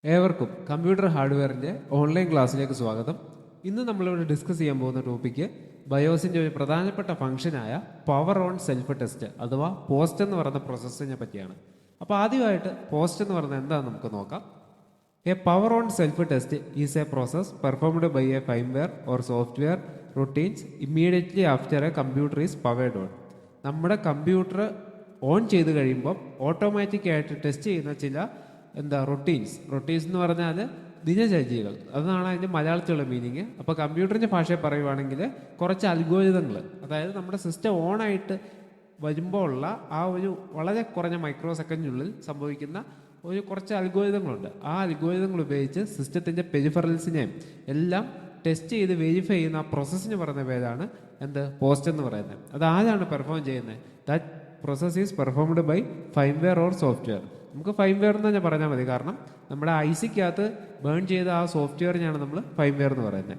ഏവർക്കും computer ഹാർഡ്വെയറിൻ്റെ online ക്ലാസ്സിലേക്ക് സ്വാഗതം. ഇന്ന് നമ്മളിവിടെ ഡിസ്കസ് ചെയ്യാൻ പോകുന്ന ടോപ്പിക്ക് ബയോസിൻ്റെ ഒരു പ്രധാനപ്പെട്ട ഫംഗ്ഷനായ പവർ ഓൺ സെൽഫ് ടെസ്റ്റ് അഥവാ പോസ്റ്റ് എന്ന് പറയുന്ന പ്രോസസ്സിനെ പറ്റിയാണ്. അപ്പോൾ ആദ്യമായിട്ട് പോസ്റ്റ് എന്ന് പറയുന്നത് എന്താണെന്ന് നമുക്ക് നോക്കാം. A power on self test is a process performed by a firmware or software routines immediately after a computer is powered on. നമ്മുടെ കമ്പ്യൂട്ടർ ഓൺ ചെയ്ത് കഴിയുമ്പോൾ ഓട്ടോമാറ്റിക്കായിട്ട് ടെസ്റ്റ് ചെയ്യുന്ന ചില റൊട്ടീൻസ് എന്ന് പറഞ്ഞാൽ ദിനചര്യകൾ, അതാണ് അതിൻ്റെ മലയാളത്തിലുള്ള മീനിങ്. അപ്പോൾ കമ്പ്യൂട്ടറിൻ്റെ ഭാഷയിൽ പറയുവാണെങ്കിൽ കുറച്ച് അൽഗോരിതങ്ങൾ, അതായത് നമ്മുടെ സിസ്റ്റം ഓണായിട്ട് വരുമ്പോൾ ഉള്ള ആ ഒരു വളരെ കുറഞ്ഞ മൈക്രോ സെക്കൻഡിനുള്ളിൽ സംഭവിക്കുന്ന കുറച്ച് അൽഗോരിതങ്ങളുണ്ട്. ആ അൽഗോരിതങ്ങൾ ഉപയോഗിച്ച് സിസ്റ്റത്തിൻ്റെ പെരിഫറൽസിനെയും എല്ലാം ടെസ്റ്റ് ചെയ്ത് വെരിഫൈ ചെയ്യുന്ന ആ പ്രോസസ്സിന് പറയുന്ന പേരാണ് പോസ്റ്റ് എന്ന് പറയുന്നത്. അത് ആരാണ് പെർഫോം ചെയ്യുന്നത്? That process is performed by firmware or software. നമുക്ക് ഫൈംവെയർ എന്ന് തന്നെ പറഞ്ഞാൽ മതി, കാരണം നമ്മുടെ ഐസിക്കകത്ത് ബേൺ ചെയ്ത ആ സോഫ്റ്റ്വെയറിനാണ് നമ്മൾ ഫൈംവെയർ എന്ന് പറയുന്നത്.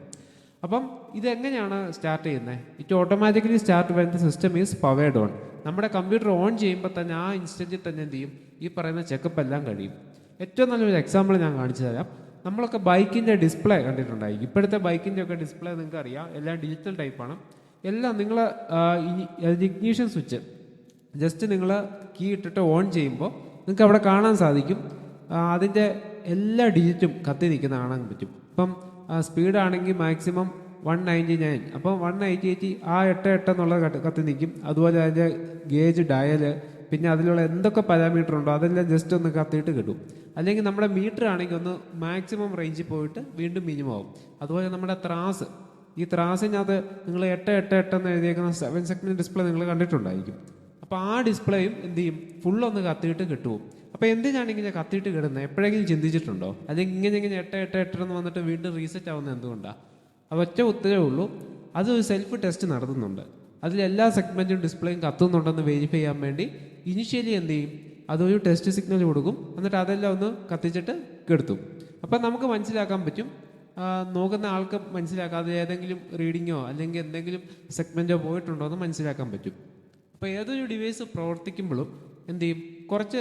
അപ്പം ഇതെങ്ങനെയാണ് സ്റ്റാർട്ട് ചെയ്യുന്നത്? It automatically start when the system is powered on. നമ്മുടെ കമ്പ്യൂട്ടർ ഓൺ ചെയ്യുമ്പോൾ തന്നെ ആ ഇൻസ്റ്റൻറ്റിൽ തന്നെ എന്ത് ചെയ്യും? ഈ പറയുന്ന ചെക്കപ്പ് എല്ലാം കഴിയും. ഏറ്റവും നല്ലൊരു എക്സാമ്പിൾ ഞാൻ കാണിച്ചു തരാം. നമ്മളൊക്കെ ബൈക്കിൻ്റെ ഡിസ്പ്ലേ കണ്ടിട്ടുണ്ടായിരിക്കും. ഇപ്പോഴത്തെ ബൈക്കിൻ്റെ ഒക്കെ ഡിസ്പ്ലേ നിങ്ങൾക്ക് അറിയാം, എല്ലാം ഡിജിറ്റൽ ടൈപ്പാണ്. എല്ലാം നിങ്ങൾ ഇഗ്നീഷൻ സ്വിച്ച് ജസ്റ്റ് നിങ്ങൾ കീ ഇട്ടിട്ട് ഓൺ ചെയ്യുമ്പോൾ നിങ്ങൾക്ക് അവിടെ കാണാൻ സാധിക്കും, അതിൻ്റെ എല്ലാ ഡിജിറ്റും കത്തി നിൽക്കുന്ന കാണാൻ പറ്റും. ഇപ്പം സ്പീഡാണെങ്കിൽ മാക്സിമം 199, അപ്പം 188 ആ 88 എന്നുള്ളത് കത്തി നിൽക്കും. അതുപോലെ അതിൻ്റെ ഗേജ്, ഡയല്, പിന്നെ അതിലുള്ള എന്തൊക്കെ പാരാമീറ്റർ ഉണ്ടോ അതെല്ലാം ജസ്റ്റ് ഒന്ന് കത്തിയിട്ട് കിട്ടും. അല്ലെങ്കിൽ നമ്മുടെ മീറ്റർ ആണെങ്കിൽ ഒന്ന് മാക്സിമം റേഞ്ചിൽ പോയിട്ട് വീണ്ടും മിനിമം ആവും. അതുപോലെ നമ്മുടെ ത്രാസ്, ഈ ത്രാസിനകത്ത് നിങ്ങൾ 888 എന്ന് എഴുതിയേക്കുന്ന 7 സെഗ്മെന്റ് ഡിസ്പ്ലേ നിങ്ങൾ കണ്ടിട്ടുണ്ടായിരിക്കും. അപ്പോൾ ആ ഡിസ്പ്ലേയും എന്ത് ചെയ്യും? ഫുള്ളൊന്ന് കത്തിയിട്ട് കിട്ടും. അപ്പോൾ എന്തിനാണ് ഇങ്ങനെ കത്തിയിട്ട് കിടുന്നത്? എപ്പോഴെങ്കിലും ചിന്തിച്ചിട്ടുണ്ടോ? അല്ലെങ്കിൽ ഇങ്ങനെ 888 എന്ന് വന്നിട്ട് വീണ്ടും റീസെറ്റ് ആവുന്നത് എന്തുകൊണ്ടാണ്? അത് ഒറ്റ ഉത്തരവേ ഉള്ളൂ, അത് ഒരു സെൽഫ് ടെസ്റ്റ് നടത്തുന്നുണ്ട്. അതിലെല്ലാ സെഗ്മെൻറ്റും ഡിസ്പ്ലേയും കത്തുന്നുണ്ടെന്ന് വെരിഫൈ ചെയ്യാൻ വേണ്ടി ഇനിഷ്യലി എന്ത് ചെയ്യും? അതൊരു ടെസ്റ്റ് സിഗ്നൽ കൊടുക്കും, എന്നിട്ട് അതെല്ലാം ഒന്ന് കത്തിച്ചിട്ട് കെടുത്തും. അപ്പം നമുക്ക് മനസ്സിലാക്കാൻ പറ്റും, നോക്കുന്ന ആൾക്ക് മനസ്സിലാക്കാം അത് ഏതെങ്കിലും റീഡിങ്ങോ അല്ലെങ്കിൽ എന്തെങ്കിലും സെഗ്മെൻറ്റോ പോയിട്ടുണ്ടോ എന്ന് മനസ്സിലാക്കാൻ പറ്റും. അപ്പോൾ ഏതൊരു ഡിവൈസ് പ്രവർത്തിക്കുമ്പോഴും എന്ത് ചെയ്യും? കുറച്ച്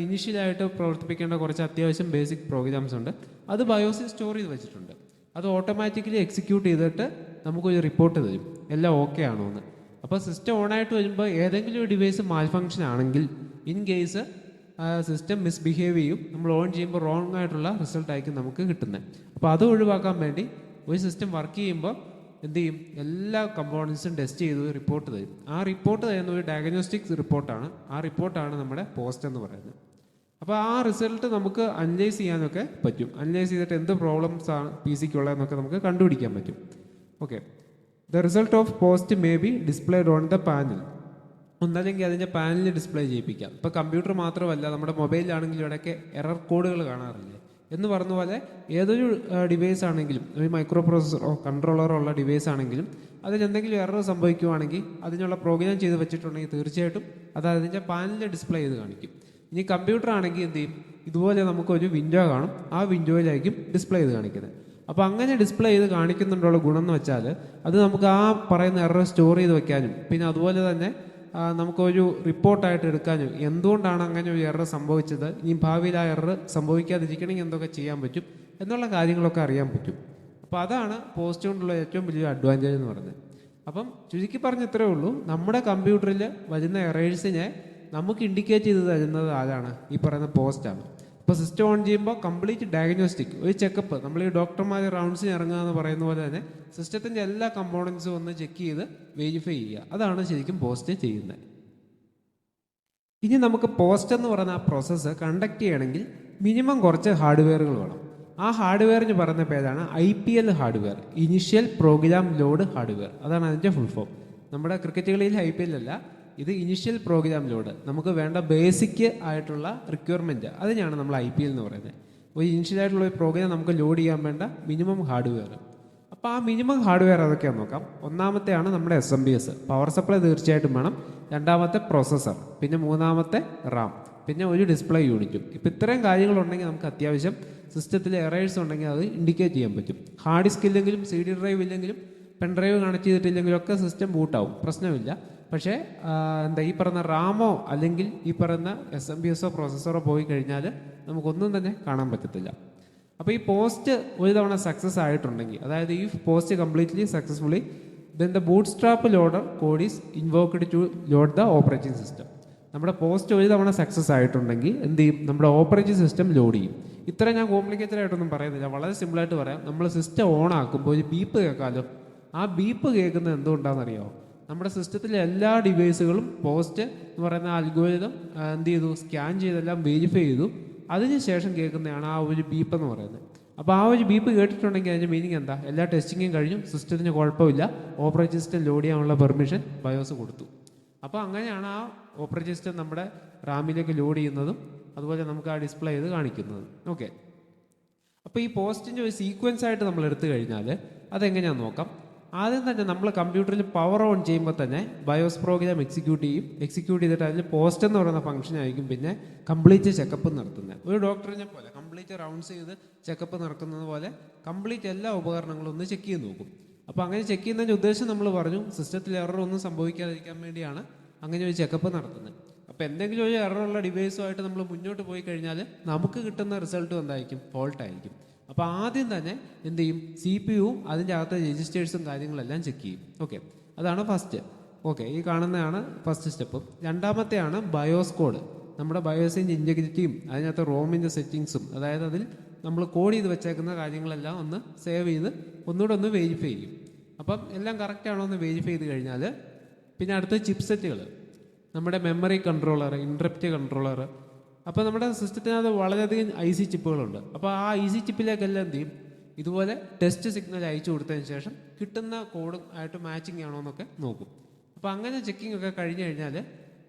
ഇനീഷ്യലായിട്ട് പ്രവർത്തിപ്പിക്കേണ്ട കുറച്ച് അത്യാവശ്യം ബേസിക് പ്രോഗ്രാംസ് ഉണ്ട്. അത് ബയോസിൽ സ്റ്റോർ ചെയ്ത് വെച്ചിട്ടുണ്ട്. അത് ഓട്ടോമാറ്റിക്കലി എക്സിക്യൂട്ട് ചെയ്തിട്ട് നമുക്കൊരു റിപ്പോർട്ട് തരും, എല്ലാം ഓക്കെ ആണോ എന്ന്. അപ്പോൾ സിസ്റ്റം ഓണായിട്ട് വരുമ്പോൾ ഏതെങ്കിലും ഒരു ഡിവൈസ് മാൽ ഫങ്ഷൻ ആണെങ്കിൽ, ഇൻ കേസ് സിസ്റ്റം മിസ്ബിഹേവ് ചെയ്യും, നമ്മൾ ഓൺ ചെയ്യുമ്പോൾ റോങ് ആയിട്ടുള്ള റിസൾട്ടായിരിക്കും നമുക്ക് കിട്ടുന്നത്. അപ്പോൾ അത് ഒഴിവാക്കാൻ വേണ്ടി ഒരു സിസ്റ്റം വർക്ക് ചെയ്യുമ്പോൾ എന്ത് ചെയ്യും? എല്ലാ കമ്പോണൻസും ടെസ്റ്റ് ചെയ്ത് റിപ്പോർട്ട് തരും. ആ റിപ്പോർട്ട് തരുന്ന ഒരു ഡയഗ്നോസ്റ്റിക്സ് റിപ്പോർട്ടാണ്. ആ റിപ്പോർട്ടാണ് നമ്മുടെ പോസ്റ്റ് എന്ന് പറയുന്നത്. അപ്പോൾ ആ റിസൾട്ട് നമുക്ക് അനലൈസ് ചെയ്യാനൊക്കെ പറ്റും. അനലൈസ് ചെയ്തിട്ട് എന്ത് പ്രോബ്ലംസ് ആണ് പി സിക്കുള്ളതെന്നൊക്കെ നമുക്ക് കണ്ടുപിടിക്കാൻ പറ്റും. Okay, the result of post may be displayed on the panel. ഒന്നല്ലെങ്കിൽ അതിൻ്റെ പാനലിൽ ഡിസ്പ്ലേ ചെയ്യിപ്പിക്കാം. ഇപ്പോൾ കമ്പ്യൂട്ടർ മാത്രമല്ല, നമ്മുടെ മൊബൈലിലാണെങ്കിലും ഇടയ്ക്ക് എറർ കോഡുകൾ കാണാറില്ലേ എന്ന് പറഞ്ഞ പോലെ ഏതൊരു ഡിവൈസ് ആണെങ്കിലും, ഒരു മൈക്രോ പ്രോസസ്സറോ കൺട്രോളറോ ഉള്ള ഡിവൈസ് ആണെങ്കിലും അതിലെന്തെങ്കിലും എറർ സംഭവിക്കുവാണെങ്കിൽ അതിനുള്ള പ്രോഗ്രാം ചെയ്ത് വെച്ചിട്ടുണ്ടെങ്കിൽ തീർച്ചയായിട്ടും അത് അതിൻ്റെ പാനലിൽ ഡിസ്പ്ലേ ചെയ്ത് കാണിക്കും. ഇനി കമ്പ്യൂട്ടർ ആണെങ്കിൽ എന്ത് ചെയ്യും? ഇതുപോലെ നമുക്കൊരു വിൻഡോ കാണും, ആ വിൻഡോയിലായിരിക്കും ഡിസ്പ്ലേ ചെയ്ത് കാണിക്കുന്നത്. അപ്പോൾ അങ്ങനെ ഡിസ്പ്ലേ ചെയ്ത് കാണിക്കുന്നുണ്ടുള്ള ഗുണം എന്ന് വെച്ചാൽ അത് നമുക്ക് ആ പറയുന്ന എറർ സ്റ്റോർ ചെയ്ത് വെക്കാനും, പിന്നെ അതുപോലെ തന്നെ നമുക്കൊരു റിപ്പോർട്ടായിട്ട് എടുക്കാനും, എന്തുകൊണ്ടാണ് അങ്ങനെ ഒരു എറർ സംഭവിച്ചത്, ഇനി ഭാവിയിൽ ആ എറർ സംഭവിക്കാതിരിക്കണമെങ്കിൽ എന്തൊക്കെ ചെയ്യാൻ പറ്റും എന്നുള്ള കാര്യങ്ങളൊക്കെ അറിയാൻ പറ്റും. അപ്പോൾ അതാണ് പോസ്റ്റ് കൊണ്ടുള്ള ഏറ്റവും വലിയ അഡ്വാൻറ്റേജ് എന്ന് പറയുന്നത്. അപ്പം ചുരുക്കി പറഞ്ഞ ഇത്രയേ ഉള്ളൂ, നമ്മുടെ കമ്പ്യൂട്ടറിൽ വരുന്ന എറേഴ്സിനെ നമുക്ക് ഇൻഡിക്കേറ്റ് ചെയ്ത് തരുന്നത് ആരാണ്? ഈ പറയുന്ന പോസ്റ്റാണ്. ഇപ്പോൾ സിസ്റ്റം ഓൺ ചെയ്യുമ്പോൾ കംപ്ലീറ്റ് ഡയഗ്നോസ്റ്റിക്, ഒരു ചെക്കപ്പ്, നമ്മൾ ഈ ഡോക്ടർമാർ റൗണ്ട്സിന് ഇറങ്ങുക എന്ന് പറയുന്ന പോലെ തന്നെ സിസ്റ്റത്തിൻ്റെ എല്ലാ കമ്പോണൻസും ഒന്ന് ചെക്ക് ചെയ്ത് വെരിഫൈ ചെയ്യുക. അതാണ് ശരിക്കും പോസ്റ്റ് ചെയ്യുന്നത്. ഇനി നമുക്ക് പോസ്റ്റ് എന്ന് പറയുന്ന ആ പ്രോസസ്സ് കണ്ടക്ട് ചെയ്യണമെങ്കിൽ മിനിമം കുറച്ച് ഹാർഡ്വെയറുകൾ വേണം. ആ ഹാർഡ്വെയറിന് പറയുന്ന പേരാണ് IPL hardware, initial program load hardware. അതാണ് അതിൻ്റെ ഫുൾ ഫോം. നമ്മുടെ ക്രിക്കറ്റ് കളിയിൽ IPL അല്ല, ഇത് ഇനിഷ്യൽ പ്രോഗ്രാം ലോഡ്, നമുക്ക് വേണ്ട ബേസിക് ആയിട്ടുള്ള റിക്വയർമെൻറ്റ്, അതിനാണ് നമ്മൾ IPL എന്ന് പറയുന്നത്. ഒരു ഇനിഷ്യലായിട്ടുള്ള ഒരു പ്രോഗ്രാം നമുക്ക് ലോഡ് ചെയ്യാൻ വേണ്ട മിനിമം ഹാർഡ്വെയർ. അപ്പോൾ ആ മിനിമം ഹാർഡ്വെയർ അതൊക്കെയാണെന്ന് നോക്കാം. ഒന്നാമത്തെയാണ് നമ്മുടെ SMBS, പവർ സപ്ലൈ തീർച്ചയായിട്ടും വേണം. രണ്ടാമത്തെ പ്രോസസ്സർ, പിന്നെ മൂന്നാമത്തെ RAM, പിന്നെ ഒരു ഡിസ്പ്ലേ യൂണിറ്റും. ഇപ്പോൾ ഇത്രയും കാര്യങ്ങളുണ്ടെങ്കിൽ നമുക്ക് അത്യാവശ്യം സിസ്റ്റത്തിൽ എറേഴ്സ് ഉണ്ടെങ്കിൽ അത് ഇൻഡിക്കേറ്റ് ചെയ്യാൻ പറ്റും. ഹാർഡ് ഡിസ്ക് ഇല്ലെങ്കിലും CD ഡ്രൈവ് ഇല്ലെങ്കിലും പെൻ ഡ്രൈവ് കണക്ട് ചെയ്തിട്ടില്ലെങ്കിലും ഒക്കെ സിസ്റ്റം ബൂട്ടാവും, പ്രശ്നമില്ല. പക്ഷേ എന്താ ഈ പറയുന്ന റാമോ അല്ലെങ്കിൽ ഈ പറയുന്ന SMPSO പ്രോസസ്സറോ പോയി കഴിഞ്ഞാൽ നമുക്കൊന്നും തന്നെ കാണാൻ പറ്റത്തില്ല. അപ്പോൾ ഈ പോസ്റ്റ് ഒരു തവണ സക്സസ് ആയിട്ടുണ്ടെങ്കിൽ, അതായത് ഈ POST completely successfully, then the bootstrap loader code is invoked to load the operating system. നമ്മുടെ പോസ്റ്റ് ഒരു തവണ സക്സസ് ആയിട്ടുണ്ടെങ്കിൽ എന്ത് ചെയ്യും? നമ്മുടെ ഓപ്പറേറ്റിംഗ് സിസ്റ്റം ലോഡ് ചെയ്യും. ഇത്ര ഞാൻ കോംപ്ലിക്കേറ്റഡ് ആയിട്ടൊന്നും പറയുന്നില്ല, വളരെ സിമ്പിളായിട്ട് പറയാം. നമ്മൾ സിസ്റ്റം ഓൺ ആക്കുമ്പോൾ ഒരു ബീപ്പ് കേൾക്കാമല്ലോ. ആ ബീപ്പ് കേൾക്കുന്നത് എന്തുകൊണ്ടാണെന്നറിയാമോ? നമ്മുടെ സിസ്റ്റത്തിലെ എല്ലാ ഡിവൈസുകളും പോസ്റ്റ് എന്ന് പറയുന്ന അൽഗോരിതം എന്ത് ചെയ്തു? സ്കാൻ ചെയ്തെല്ലാം വെരിഫൈ ചെയ്തു. അതിനുശേഷം കേൾക്കുന്നതാണ് ആ ഒരു ബീപ്പ് എന്ന് പറയുന്നത്. അപ്പോൾ ആ ഒരു ബീപ്പ് കേട്ടിട്ടുണ്ടെങ്കിൽ അതിൻ്റെ മീനിങ് എന്താ? എല്ലാ ടെസ്റ്റിങ്ങും കഴിഞ്ഞു, സിസ്റ്റത്തിന് കുഴപ്പമില്ല, ഓപ്പറേറ്റിംഗ് സിസ്റ്റം ലോഡ് ചെയ്യാനുള്ള പെർമിഷൻ ബയോസ് കൊടുത്തു. അപ്പോൾ അങ്ങനെയാണ് ആ ഓപ്പറേറ്റിംഗ് സിസ്റ്റം നമ്മുടെ റാമിലേക്ക് ലോഡ് ചെയ്യുന്നതും അതുപോലെ നമുക്ക് ആ ഡിസ്പ്ലേ ചെയ്ത് കാണിക്കുന്നതും. ഓക്കെ, അപ്പോൾ ഈ പോസ്റ്റിൻ്റെ ഒരു സീക്വൻസ് ആയിട്ട് നമ്മൾ എടുത്തു കഴിഞ്ഞാൽ അതെങ്ങനെയാണെന്ന് നോക്കാം. ആദ്യം തന്നെ നമ്മൾ കമ്പ്യൂട്ടറിൽ പവർ ഓൺ ചെയ്യുമ്പോൾ തന്നെ ബയോസ് പ്രോഗ്രാം എക്സിക്യൂട്ട് ചെയ്തിട്ട് അതിൽ പോസ്റ്റ് എന്ന് പറയുന്ന ഫംഗ്ഷൻ ആയിരിക്കും പിന്നെ കംപ്ലീറ്റ് ചെക്കപ്പ് നടത്തുന്നത്. ഒരു ഡോക്ടറിനെ പോലെ കംപ്ലീറ്റ് റൗണ്ട്സ് ചെയ്ത് ചെക്കപ്പ് നടക്കുന്നത് പോലെ കംപ്ലീറ്റ് എല്ലാ ഉപകരണങ്ങളും ഒന്ന് ചെക്ക് ചെയ്ത് നോക്കും. അപ്പോൾ അങ്ങനെ ചെക്ക് ചെയ്യുന്നതിൻ്റെ ഉദ്ദേശം നമ്മൾ പറഞ്ഞു, സിസ്റ്റത്തിൽ എറർ ഒന്നും സംഭവിക്കാതിരിക്കാൻ വേണ്ടിയാണ് അങ്ങനെ ഒരു ചെക്കപ്പ് നടത്തുന്നത്. അപ്പോൾ എന്തെങ്കിലും ഒരു എററുള്ള ഡിവൈസുമായിട്ട് നമ്മൾ മുന്നോട്ട് പോയി കഴിഞ്ഞാൽ നമുക്ക് കിട്ടുന്ന റിസൾട്ടും എന്തായിരിക്കും? ഫോൾട്ടായിരിക്കും. അപ്പോൾ ആദ്യം തന്നെ എന്ത് ചെയ്യും? CPU-വും അതിൻ്റെ അകത്തെ രജിസ്റ്റേഴ്സും കാര്യങ്ങളെല്ലാം ചെക്ക് ചെയ്യും. ഓക്കെ, അതാണ് ഫസ്റ്റ്. ഓക്കെ, ഈ കാണുന്നതാണ് ഫസ്റ്റ് സ്റ്റെപ്പ്. രണ്ടാമത്തെയാണ് ബയോസ് കോഡ്. നമ്മുടെ ബയോസിൻ്റെ ഇൻറ്റഗ്രിറ്റിയും അതിനകത്ത് റോമിൻ്റെ സെറ്റിങ്സും, അതായത് അതിൽ നമ്മൾ കോഡ് ചെയ്ത് വെച്ചേക്കുന്ന കാര്യങ്ങളെല്ലാം ഒന്ന് സേവ് ചെയ്ത് ഒന്നുകൂടെ ഒന്ന് വെരിഫൈ ചെയ്യും. അപ്പം എല്ലാം കറക്റ്റ് ആണോ എന്ന് വെരിഫൈ ചെയ്ത് കഴിഞ്ഞാൽ പിന്നെ അടുത്ത ചിപ്സെറ്റുകൾ, നമ്മുടെ മെമ്മറി കൺട്രോളർ, ഇൻട്രപ്റ്റ് കൺട്രോളർ. അപ്പോൾ നമ്മുടെ സിസ്റ്റത്തിനകത്ത് വളരെയധികം IC ചിപ്പുകളുണ്ട്. അപ്പോൾ ആ IC ചിപ്പിലേക്കെല്ലാം എന്ത് ചെയ്യും? ഇതുപോലെ ടെസ്റ്റ് സിഗ്നൽ അയച്ചു കൊടുത്തതിന് ശേഷം കിട്ടുന്ന കോഡും ആയിട്ട് മാച്ചിങ് ആണോ എന്നൊക്കെ നോക്കും. അപ്പോൾ അങ്ങനെ ചെക്കിംഗ് ഒക്കെ കഴിഞ്ഞ് കഴിഞ്ഞാൽ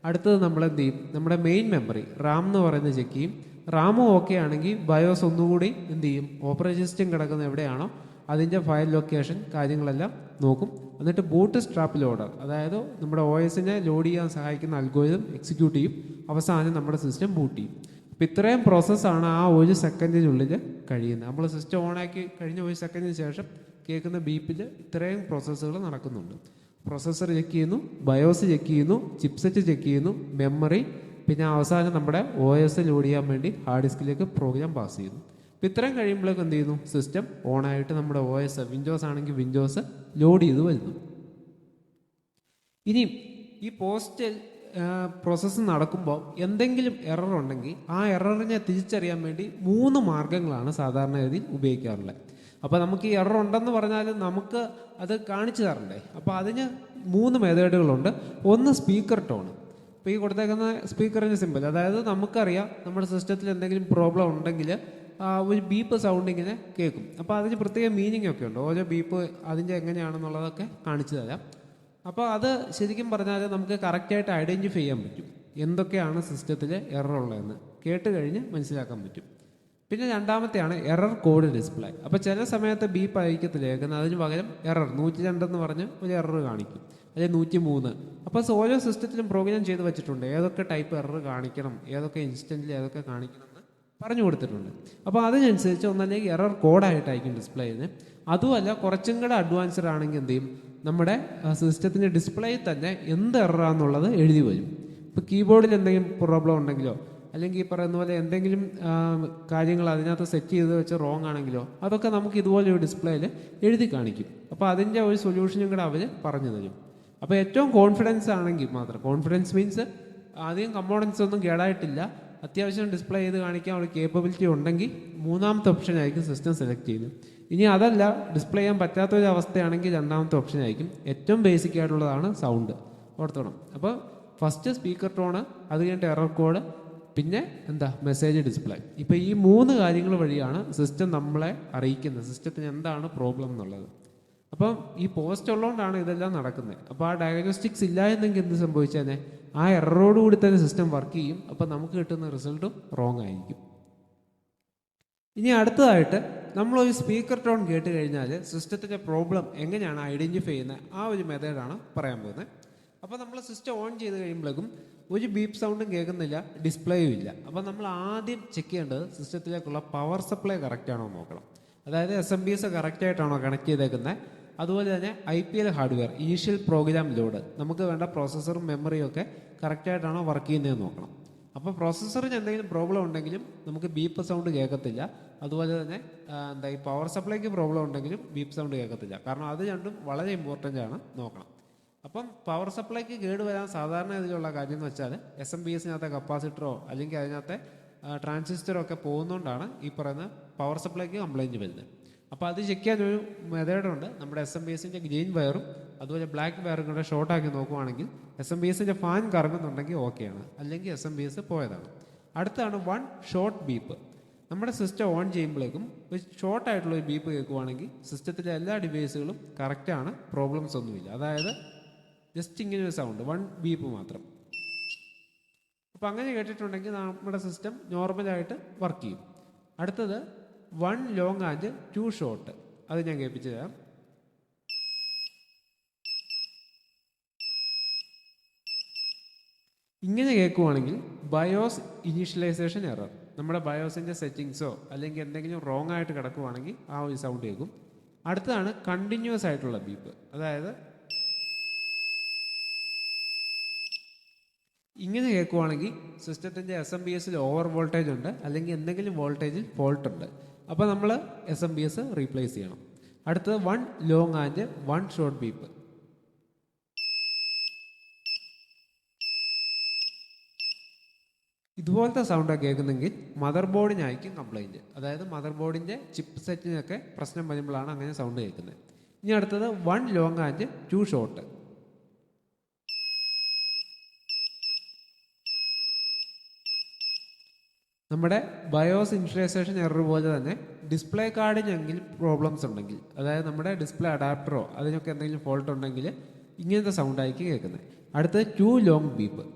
അടുത്തത് നമ്മൾ എന്ത് ചെയ്യും? നമ്മുടെ മെയിൻ മെമ്മറി റാം എന്ന് പറയുന്നത് ചെക്ക് ചെയ്യും. റാമും ഓക്കെ ആണെങ്കിൽ ബയോസ് ഒന്നുകൂടി എന്ത് ചെയ്യും? ഓപ്പറേറ്റിംഗ് സിസ്റ്റം കിടക്കുന്ന എവിടെയാണോ അതിൻ്റെ ഫയൽ ലൊക്കേഷൻ കാര്യങ്ങളെല്ലാം നോക്കും. എന്നിട്ട് ബൂട്ട് സ്ട്രാപ്പ് ലോഡർ, അതായത് നമ്മുടെ OS-നെ ലോഡ് ചെയ്യാൻ സഹായിക്കുന്ന അൽഗോരിതം എക്സിക്യൂട്ട് ചെയ്യും. അവസാനം നമ്മുടെ സിസ്റ്റം ബൂട്ട് ചെയ്യും. അപ്പോൾ ഇത്രയും പ്രോസസ്സാണ് ആ ഒരു സെക്കൻഡിനുള്ളിൽ കഴിയുന്നത്. നമ്മൾ സിസ്റ്റം ഓണാക്കി കഴിഞ്ഞ ഒരു സെക്കൻഡിന് ശേഷം കേൾക്കുന്ന ബീപ്പിൽ ഇത്രയും പ്രോസസ്സുകൾ നടക്കുന്നുണ്ട്. പ്രൊസസ്സർ ചെക്ക് ചെയ്യുന്നു, ബയോസ് ചെക്ക് ചെയ്യുന്നു, ചിപ്സെറ്റ് ചെക്ക് ചെയ്യുന്നു, മെമ്മറി, പിന്നെ അവസാനം നമ്മുടെ OS ലോഡ് ചെയ്യാൻ വേണ്ടി ഹാർഡ് ഡിസ്കിലേക്ക് പ്രോഗ്രാം പാസ് ചെയ്യുന്നു. അപ്പോൾ ഇത്രയും കഴിയുമ്പോഴേക്കും എന്ത് ചെയ്യുന്നു? സിസ്റ്റം ഓണായിട്ട് നമ്മുടെ OS, വിൻഡോസ് ആണെങ്കിൽ വിൻഡോസ് ലോഡ് ചെയ്ത് വരുന്നു. ഇനിയും ഈ പോസ്റ്റ് പ്രോസസ്സ് നടക്കുമ്പോൾ എന്തെങ്കിലും എറർ ഉണ്ടെങ്കിൽ ആ എററിനെ തിരിച്ചറിയാൻ വേണ്ടി 3 മാർഗ്ഗങ്ങളാണ് സാധാരണഗതിയിൽ ഉപയോഗിക്കാറുള്ളത്. അപ്പോൾ നമുക്ക് ഈ എറർ ഉണ്ടെന്ന് പറഞ്ഞാൽ നമുക്ക് അത് കാണിച്ചു തരണ്ടേ? അപ്പോൾ അതിന് 3 മെത്തേഡുകളുണ്ട്. ഒന്ന് സ്പീക്കർ ടോൺ. ഇപ്പോൾ ഈ കൊടുത്തേക്കുന്ന സ്പീക്കറിന് സിമ്പിൾ, അതായത് നമുക്കറിയാം നമ്മുടെ സിസ്റ്റത്തിൽ എന്തെങ്കിലും പ്രോബ്ലം ഉണ്ടെങ്കിൽ ഒരു ബീപ്പ് സൗണ്ട് ഇങ്ങനെ കേൾക്കും. അപ്പോൾ അതിന് പ്രത്യേക മീനിങ് ഒക്കെ ഉണ്ട്. ഓരോ ബീപ്പ് അതിൻ്റെ എങ്ങനെയാണെന്നുള്ളതൊക്കെ കാണിച്ചു തരാം. അപ്പോൾ അത് ശരിക്കും പറഞ്ഞാൽ നമുക്ക് കറക്റ്റായിട്ട് ഐഡൻറ്റിഫൈ ചെയ്യാൻ പറ്റും എന്തൊക്കെയാണ് സിസ്റ്റത്തിൽ എറർ ഉള്ളതെന്ന് കേട്ട് കഴിഞ്ഞ് മനസ്സിലാക്കാൻ പറ്റും. പിന്നെ രണ്ടാമത്തെയാണ് എറർ കോഡ് ഡിസ്പ്ലേ. അപ്പോൾ ചില സമയത്ത് ബീപ്പ് അയക്കത്തില്ല കേൾക്കുന്നത്, അതിന് പകരം എറർ 102 എന്ന് പറഞ്ഞ് ഒരു എറർ കാണിക്കും, അല്ലെങ്കിൽ 103. അപ്പോൾ ഓരോ സിസ്റ്റത്തിലും പ്രോഗ്രാം ചെയ്ത് വെച്ചിട്ടുണ്ട് ഏതൊക്കെ ടൈപ്പ് എറർ കാണിക്കണം, ഏതൊക്കെ ഇൻസ്റ്റൻ്റിൽ ഏതൊക്കെ കാണിക്കണം എന്ന് പറഞ്ഞു കൊടുത്തിട്ടുണ്ട്. അപ്പോൾ അതിനനുസരിച്ച് ഒന്നല്ലെങ്കിൽ എറർ കോഡായിട്ടായിരിക്കും ഡിസ്പ്ലേ ചെയ്യുന്നത്. അതുമല്ല കുറച്ചും കൂടെ അഡ്വാൻസ്ഡ് ആണെങ്കിൽ എന്ത് ചെയ്യും? നമ്മുടെ സിസ്റ്റത്തിൻ്റെ ഡിസ്പ്ലേയിൽ തന്നെ എന്ത് എററാന്നുള്ളത് എഴുതി വരും. ഇപ്പോൾ കീബോർഡിൽ എന്തെങ്കിലും പ്രോബ്ലം ഉണ്ടെങ്കിലോ അല്ലെങ്കിൽ ഈ പറയുന്ന പോലെ എന്തെങ്കിലും കാര്യങ്ങൾ അതിനകത്ത് സെറ്റ് ചെയ്ത് വെച്ച് റോങ് ആണെങ്കിലോ അതൊക്കെ നമുക്ക് ഇതുപോലെ ഒരു ഡിസ്പ്ലേയിൽ എഴുതി കാണിക്കും. അപ്പോൾ അതിൻ്റെ ഒരു സൊല്യൂഷനും കൂടെ അവർ പറഞ്ഞു തരും. അപ്പോൾ ഏറ്റവും കോൺഫിഡൻസ് ആണെങ്കിൽ മാത്രം, കോൺഫിഡൻസ് മീൻസ് അധികം കമ്പോണൻസ് ഒന്നും കേടായിട്ടില്ല, അത്യാവശ്യം ഡിസ്പ്ലേ ചെയ്ത് കാണിക്കാൻ ഒരു കേപ്പബിലിറ്റി ഉണ്ടെങ്കിൽ മൂന്നാമത്തെ ഓപ്ഷൻ ആയിരിക്കും സിസ്റ്റം സെലക്ട് ചെയ്യുന്നത്. ഇനി അതല്ല ഡിസ്പ്ലേ ചെയ്യാൻ പറ്റാത്തൊരു അവസ്ഥയാണെങ്കിൽ രണ്ടാമത്തെ ഓപ്ഷൻ ആയിരിക്കും. ഏറ്റവും ബേസിക് ആയിട്ടുള്ളതാണ് സൗണ്ട്, ഓർത്തോണം. അപ്പോൾ ഫസ്റ്റ് സ്പീക്കർ ടോണ്, അത് കഴിഞ്ഞിട്ട് എറർ കോഡ്, പിന്നെ മെസ്സേജ് ഡിസ്പ്ലേ. ഇപ്പോൾ ഈ 3 കാര്യങ്ങൾ വഴിയാണ് സിസ്റ്റം നമ്മളെ അറിയിക്കുന്നത് സിസ്റ്റത്തിന് എന്താണ് പ്രോബ്ലം എന്നുള്ളത്. അപ്പം ഈ പോസ്റ്റ് ഉള്ളതുകൊണ്ടാണ് ഇതെല്ലാം നടക്കുന്നത്. അപ്പോൾ ആ ഡയഗ്നോസ്റ്റിക്സ് ഇല്ല എന്നെങ്കിൽ എന്ത് സംഭവിച്ചാൽ ആ എററോട് കൂടി തന്നെ സിസ്റ്റം വർക്ക് ചെയ്യും. അപ്പോൾ നമുക്ക് കിട്ടുന്ന റിസൾട്ടും റോങ് ആയിരിക്കും. ഇനി അടുത്തതായിട്ട് നമ്മളൊരു സ്പീക്കർ ടോൺ കേട്ട് കഴിഞ്ഞാൽ സിസ്റ്റത്തിൻ്റെ പ്രോബ്ലം എങ്ങനെയാണ് ഐഡൻറ്റിഫൈ ചെയ്യുന്നത് ആ ഒരു മെത്തേഡാണ് പറയാൻ പോകുന്നത്. അപ്പോൾ നമ്മൾ സിസ്റ്റം ഓൺ ചെയ്ത് കഴിയുമ്പോഴേക്കും ഒരു ബീപ്പ് സൗണ്ടും കേൾക്കുന്നില്ല, ഡിസ്പ്ലേയും ഇല്ല. അപ്പോൾ നമ്മൾ ആദ്യം ചെക്ക് ചെയ്യേണ്ടത് സിസ്റ്റത്തിലേക്കുള്ള പവർ സപ്ലൈ കറക്റ്റ് ആണോ നോക്കണം. അതായത് SMPS കറക്റ്റായിട്ടാണോ കണക്ട് ചെയ്തേക്കുന്നത്, അതുപോലെ തന്നെ IPL hardware initial program load, നമുക്ക് വേണ്ട പ്രോസസ്സറും മെമ്മറിയും ഒക്കെ കറക്റ്റായിട്ടാണോ വർക്ക് ചെയ്യുന്നതെന്ന് നോക്കണം. അപ്പോൾ പ്രോസസ്സറിന് എന്തെങ്കിലും പ്രോബ്ലം ഉണ്ടെങ്കിലും നമുക്ക് ബീപ്പ് സൗണ്ട് കേൾക്കത്തില്ല. അതുപോലെ തന്നെ ഈ പവർ സപ്ലൈക്ക് പ്രോബ്ലം ഉണ്ടെങ്കിലും ബീപ്പ് സൗണ്ട് കേൾക്കത്തില്ല. കാരണം അത് രണ്ടും വളരെ ഇമ്പോർട്ടൻ്റ് ആണ്, നോക്കണം. അപ്പം പവർ സപ്ലൈക്ക് കേടുവരാൻ സാധാരണ ഇതിലുള്ള കാര്യം എന്ന് വെച്ചാൽ SMPSനകത്തെ കപ്പാസിറ്ററോ അല്ലെങ്കിൽ അതിനകത്തെ ട്രാൻസിസ്റ്ററോ ഒക്കെ പോകുന്നതുകൊണ്ടാണ് ഈ പറയുന്ന പവർ സപ്ലൈക്ക് കംപ്ലൈൻറ്റ് വരുന്നത്. അപ്പോൾ അത് ചെക്ക് ചെയ്യാനൊരു മെത്തേഡുണ്ട്. നമ്മുടെ SMPSൻ്റെ ഗ്രീൻ വയറും അതുപോലെ ബ്ലാക്ക് വയറും കൂടെ ഷോർട്ടാക്കി നോക്കുവാണെങ്കിൽ SMPSൻ്റെ ഫാൻ കറങ്ങുന്നുണ്ടെങ്കിൽ ഓക്കെയാണ്, അല്ലെങ്കിൽ SMPS പോയതാണ്. അടുത്താണ് വൺ ഷോർട്ട് ബീപ്പ്. നമ്മുടെ സിസ്റ്റം ഓൺ ചെയ്യുമ്പോഴേക്കും ഒരു ഷോർട്ടായിട്ടുള്ള ഒരു ബീപ്പ് കേൾക്കുവാണെങ്കിൽ സിസ്റ്റത്തിലെ എല്ലാ ഡിവൈസുകളും കറക്റ്റാണ്, പ്രോബ്ലംസ് ഒന്നുമില്ല. അതായത് ജസ്റ്റ് ഇങ്ങനെ ഒരു സൗണ്ട്, വൺ ബീപ്പ് മാത്രം. അപ്പോൾ അങ്ങനെ കേട്ടിട്ടുണ്ടെങ്കിൽ നമ്മുടെ സിസ്റ്റം നോർമലായിട്ട് വർക്ക് ചെയ്യും. അടുത്തത് one long and two short. അത് ഞാൻ കേൾപ്പിച്ചു തരാം. ഇങ്ങനെ കേൾക്കുവാണെങ്കിൽ ബയോസ് ഇനീഷ്യലൈസേഷൻ എറർ, നമ്മുടെ ബയോസിൻ്റെ സെറ്റിങ്സോ അല്ലെങ്കിൽ എന്തെങ്കിലും റോങ് ആയിട്ട് കിടക്കുവാണെങ്കിൽ ആ ഒരു സൗണ്ട് കേൾക്കും. അടുത്തതാണ് കണ്ടിന്യൂസ് ആയിട്ടുള്ള ബീപ്പ്. അതായത് ഇങ്ങനെ കേൾക്കുവാണെങ്കിൽ സിസ്റ്റത്തിൻ്റെ SMPSൽ ഓവർ വോൾട്ടേജ് ഉണ്ട്, അല്ലെങ്കിൽ എന്തെങ്കിലും വോൾട്ടേജിൽ ഫോൾട്ട് ഉണ്ട്. അപ്പോൾ നമ്മൾ SMPS റീപ്ലേസ് ചെയ്യണം. അടുത്തത് one long and one short beep. ഇതുപോലത്തെ സൗണ്ടാണ് കേൾക്കുന്നെങ്കിൽ മദർ ബോർഡിനായിരിക്കും കംപ്ലൈൻറ്റ്. അതായത് മദർ ബോർഡിൻ്റെ ചിപ്പ് സെറ്റിനൊക്കെ പ്രശ്നം വരുമ്പോഴാണ് അങ്ങനെ സൗണ്ട് കേൾക്കുന്നത്. ഇനി അടുത്തത് one long and two short. നമ്മുടെ ബയോസ് ഇനിഷ്യലൈസേഷൻ എറർ പോലെ തന്നെ ഡിസ്പ്ലേ കാർഡിന് എന്തെങ്കിലും പ്രോബ്ലംസ് ഉണ്ടെങ്കിൽ, അതായത് നമ്മുടെ ഡിസ്പ്ലേ അഡാപ്റ്ററോ അതിനൊക്കെ എന്തെങ്കിലും ഫോൾട്ട് ഉണ്ടെങ്കിൽ ഇങ്ങനത്തെ സൗണ്ടായിരിക്കും കേൾക്കുന്നത്. അടുത്തത് ടു ലോങ് ബീപ്പ്.